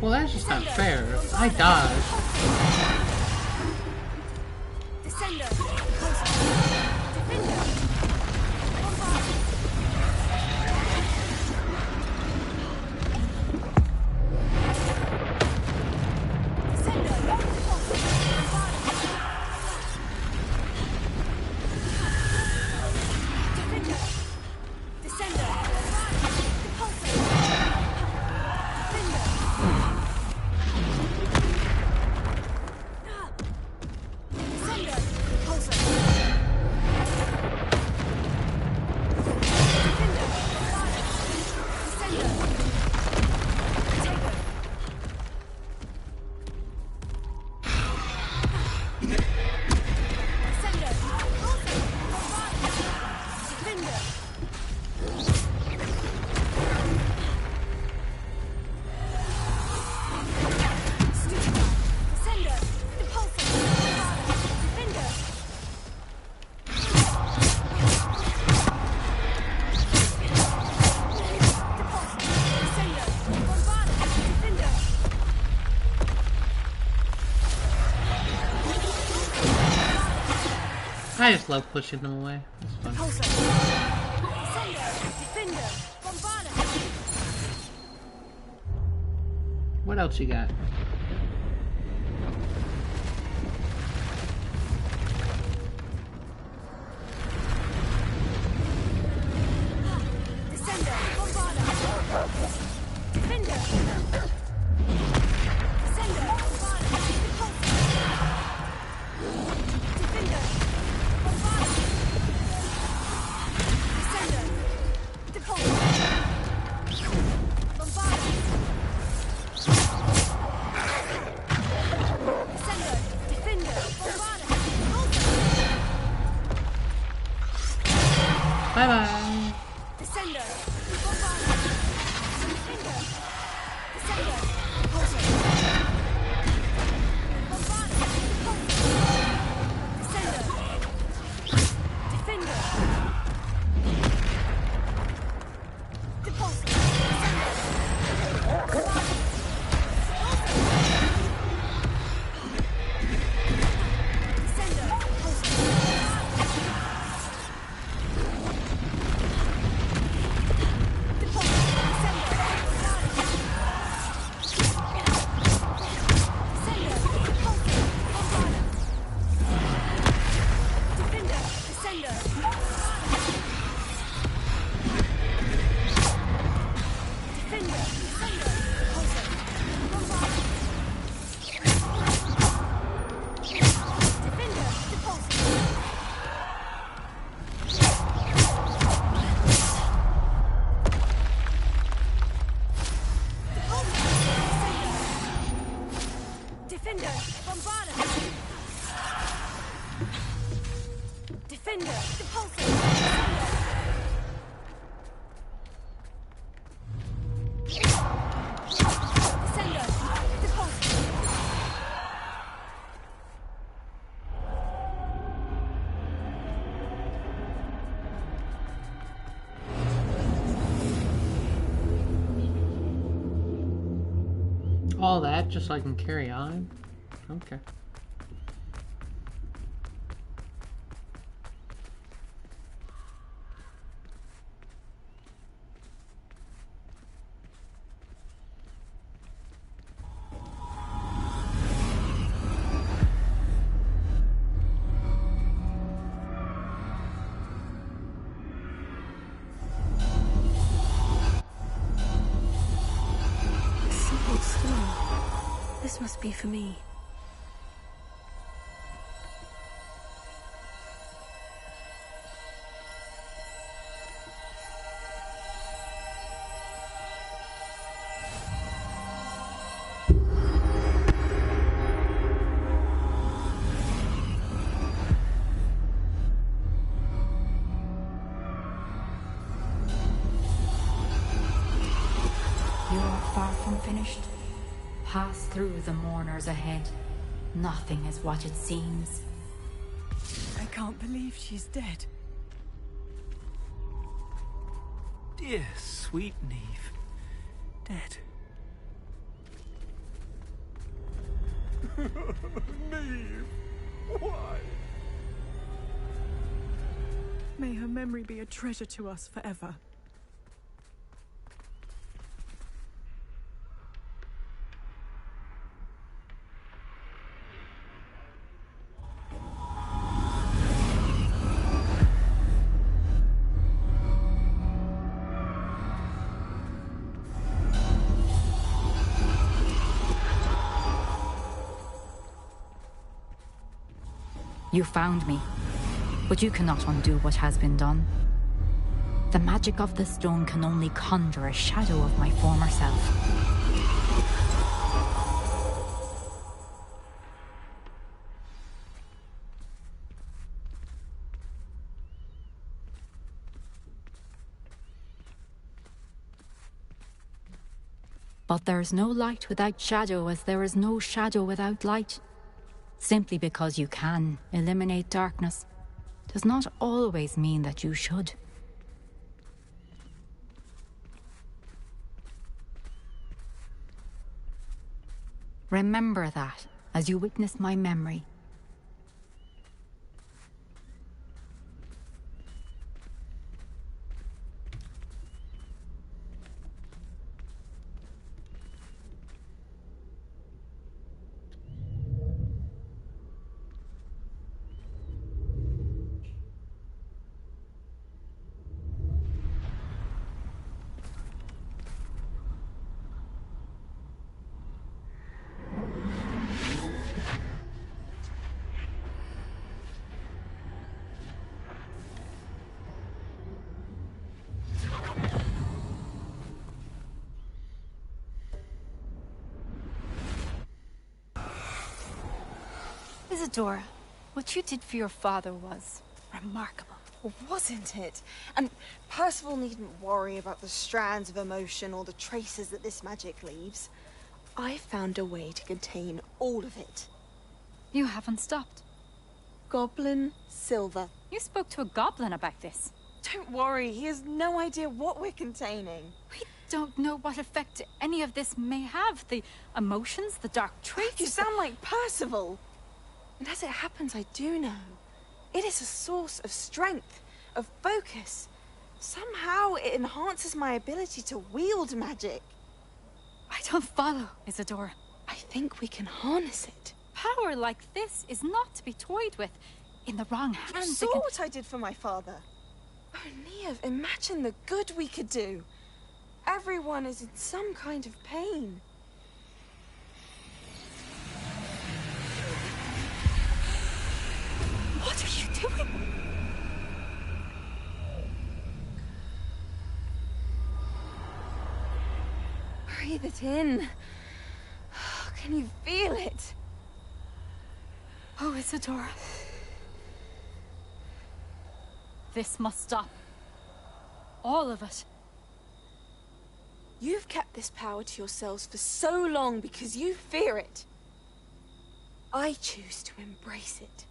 Well, that's just not fair. I dodged. I just love pushing them away. It's fun. What else you got? Bye-bye. Descender. All that just so I can carry on? Okay. must be for me. You are far from finished. Pass through the mourners ahead. Nothing is what it seems. I can't believe she's dead. Dear sweet Neve. Dead. Neve! Why? May her memory be a treasure to us forever. You found me, but you cannot undo what has been done. The magic of the stone can only conjure a shadow of my former self. But there is no light without shadow, as there is no shadow without light. Simply because you can eliminate darkness does not always mean that you should. Remember that as you witness my memory. Isadora, what you did for your father was remarkable. Well, wasn't it? And Percival needn't worry about the strands of emotion or the traces that this magic leaves. I found a way to contain all of it. You haven't stopped. Goblin Silver. You spoke to a goblin about this. Don't worry, he has no idea what we're containing. We don't know what effect any of this may have. The emotions, the dark traits. You sound like Percival. And as it happens, I do know. It is a source of strength, of focus. Somehow it enhances my ability to wield magic. I don't follow, Isadora. I think we can harness it. Power like this is not to be toyed with. In the wrong hands, You saw what I did for my father. Oh, Neve, imagine the good we could do. Everyone is in some kind of pain. What are you doing? Breathe it in. Can you feel it? Oh, Isadora. This must stop. All of it. You've kept this power to yourselves for so long because you fear it. I choose to embrace it.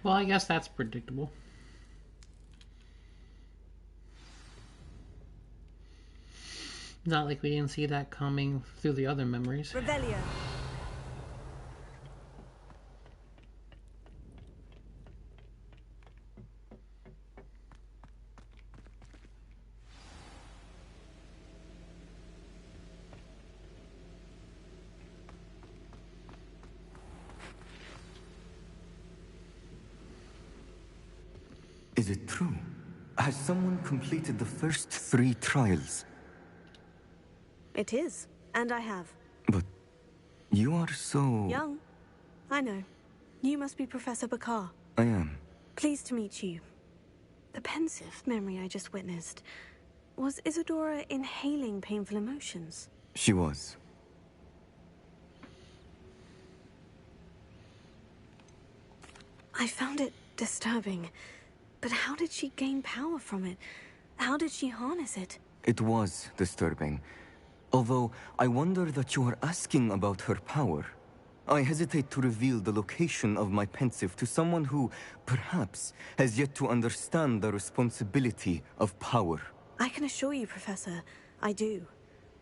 Well, I guess that's predictable. Not like we didn't see that coming through the other memories. Revelio. Is it true? Has someone completed the first 3 trials? It is, and I have. But you are so... Young. I know. You must be Professor Bakar. I am. Pleased to meet you. The pensive memory I just witnessed. Was Isadora inhaling painful emotions? She was. I found it disturbing. But how did she gain power from it? How did she harness it? It was disturbing. Although, I wonder that you are asking about her power. I hesitate to reveal the location of my pensive to someone who, perhaps, has yet to understand the responsibility of power. I can assure you, Professor, I do.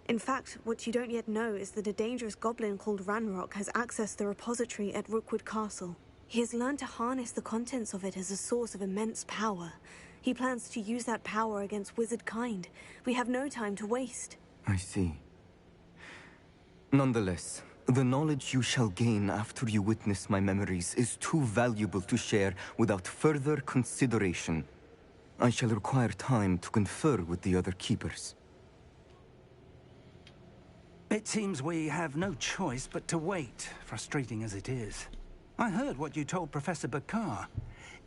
In fact, what you don't yet know is that a dangerous goblin called Ranrock has accessed the repository at Rookwood Castle. He has learned to harness the contents of it as a source of immense power. He plans to use that power against wizard kind. We have no time to waste. I see. Nonetheless, the knowledge you shall gain after you witness my memories is too valuable to share without further consideration. I shall require time to confer with the other keepers. It seems we have no choice but to wait, frustrating as it is. I heard what you told Professor Bakar.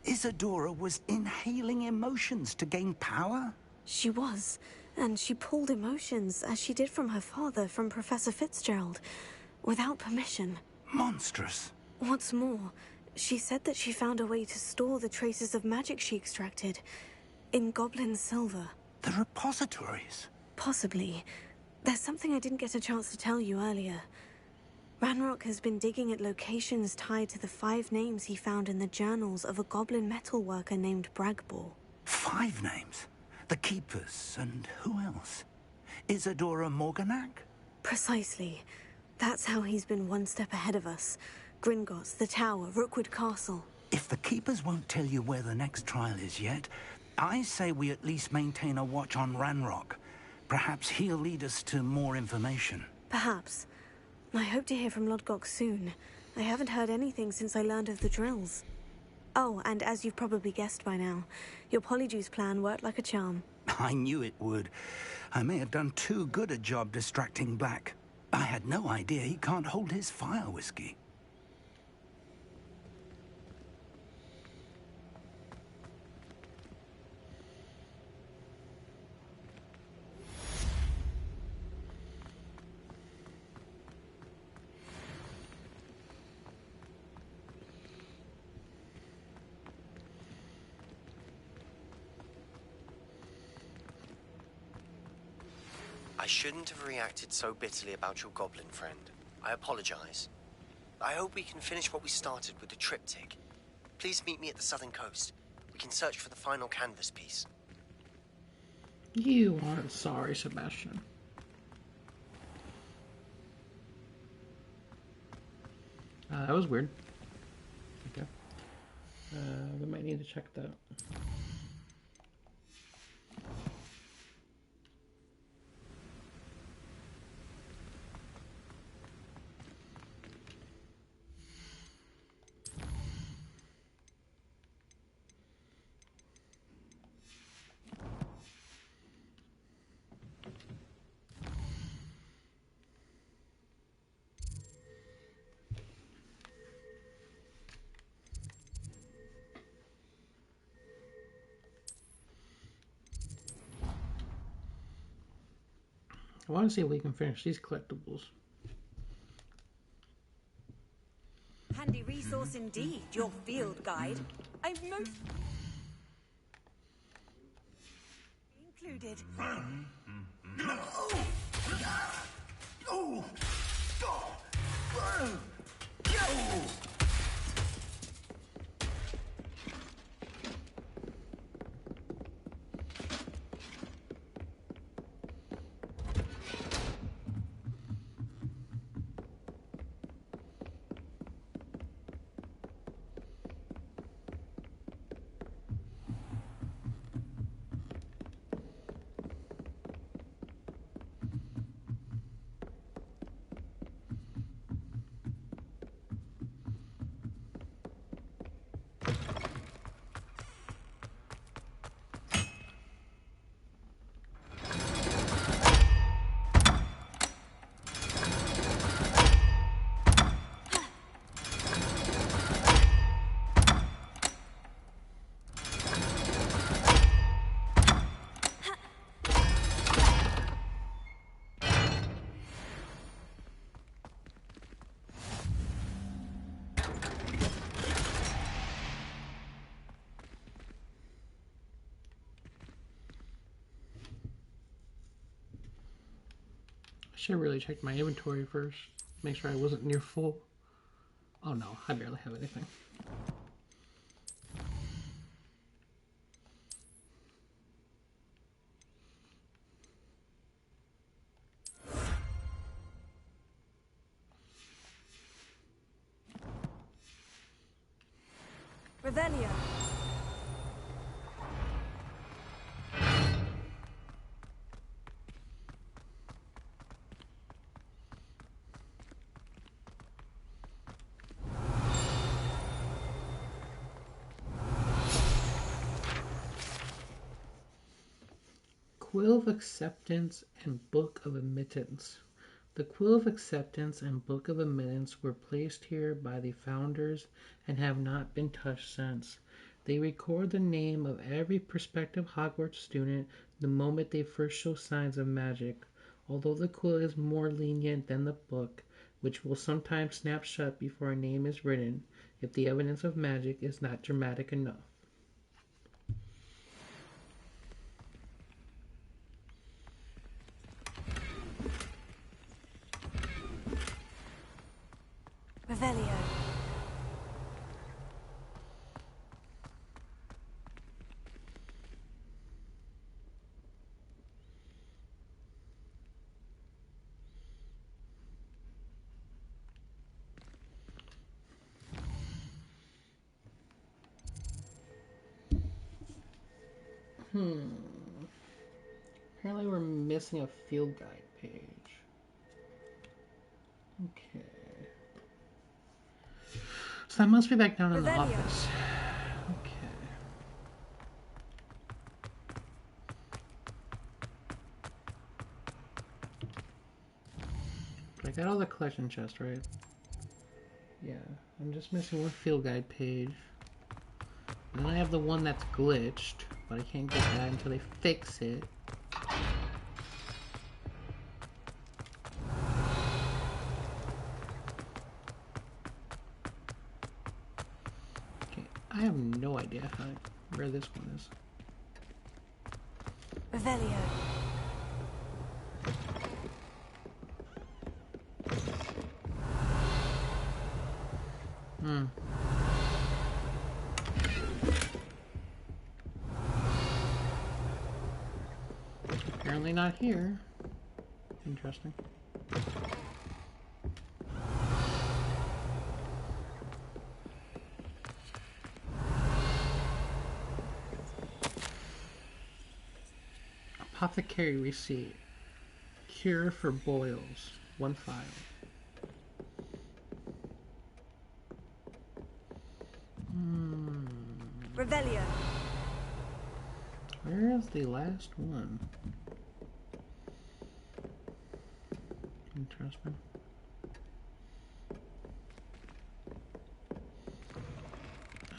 Isadora was inhaling emotions to gain power? She was, and she pulled emotions, as she did from her father, from Professor Fitzgerald, without permission. Monstrous. What's more, she said that she found a way to store the traces of magic she extracted in goblin silver. The repositories? Possibly. There's something I didn't get a chance to tell you earlier. Ranrock has been digging at locations tied to the 5 names he found in the journals of a goblin metalworker named Bragbor. 5 names? The Keepers, and who else? Isadora Morganac? Precisely. That's how he's been one step ahead of us. Gringotts, the Tower, Rookwood Castle. If the Keepers won't tell you where the next trial is yet, I say we at least maintain a watch on Ranrock. Perhaps he'll lead us to more information. Perhaps. I hope to hear from Lodgok soon. I haven't heard anything since I learned of the drills. Oh, and as you've probably guessed by now, your polyjuice plan worked like a charm. I knew it would. I may have done too good a job distracting Black. I had no idea he can't hold his fire whiskey. I shouldn't have reacted so bitterly about your goblin friend. I apologize. I hope we can finish what we started with the triptych. Please meet me at the southern coast. We can search for the final canvas piece. You aren't sorry, Sebastian. That was weird. Okay. We might need to check that. I want to see if we can finish these collectibles. Handy resource indeed, your field guide. I've most included. Should really check my inventory first. Make sure I wasn't near full. Oh no, I barely have anything. Revelio. Quill of Acceptance and Book of Admittance. The Quill of Acceptance and Book of Admittance were placed here by the founders and have not been touched since. They record the name of every prospective Hogwarts student the moment they first show signs of magic. Although the quill is more lenient than the book, which will sometimes snap shut before a name is written if the evidence of magic is not dramatic enough. Revelio. Apparently we're missing a field guide page. Okay. So I must be back down in the office. Okay. But I got all the collection chests, right? Yeah. I'm just missing one field guide page. And then I have the one that's glitched, but I can't get that until they fix it. I have no idea where this one is. Revelio. Apparently not here. Interesting. Apothecary receipt. Cure for boils. 1 file. Revelio. Where is the last one? Interesting.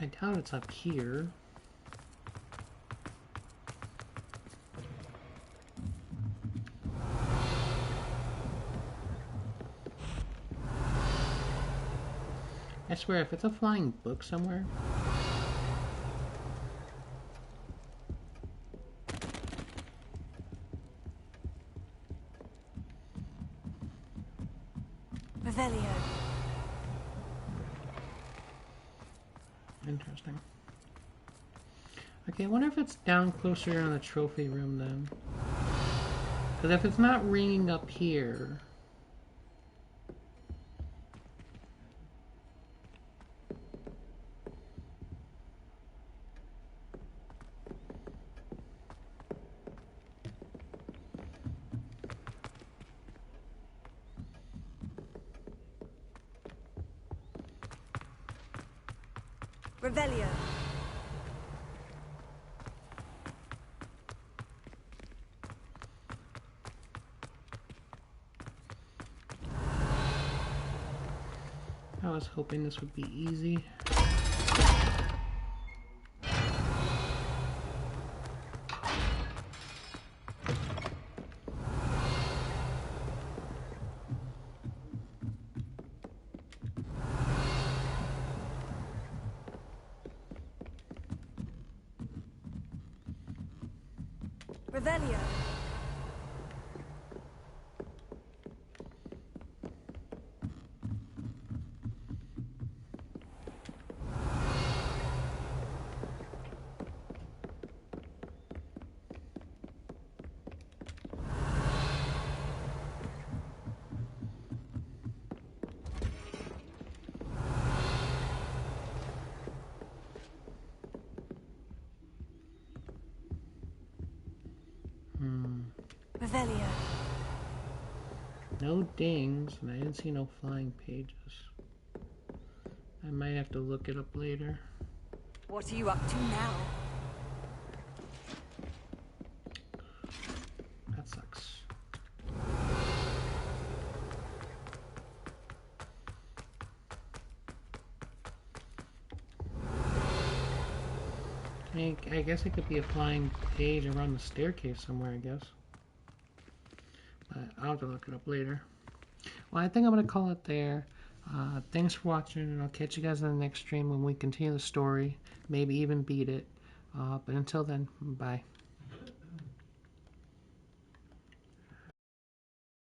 I doubt it's up here. I swear, if it's a flying book somewhere... Revelio. Interesting. Okay, I wonder if it's down closer in the trophy room then. Because if it's not ringing up here... Revelio. I was hoping this would be easy. Revelio. Revelio. No dings, and I didn't see no flying pages. I might have to look it up later. What are you up to now? That sucks. I guess it could be a flying page around the staircase somewhere, I guess. But I'll have to look it up later. Well, I think I'm going to call it there. Thanks for watching, and I'll catch you guys in the next stream when we continue the story. Maybe even beat it. But until then, bye.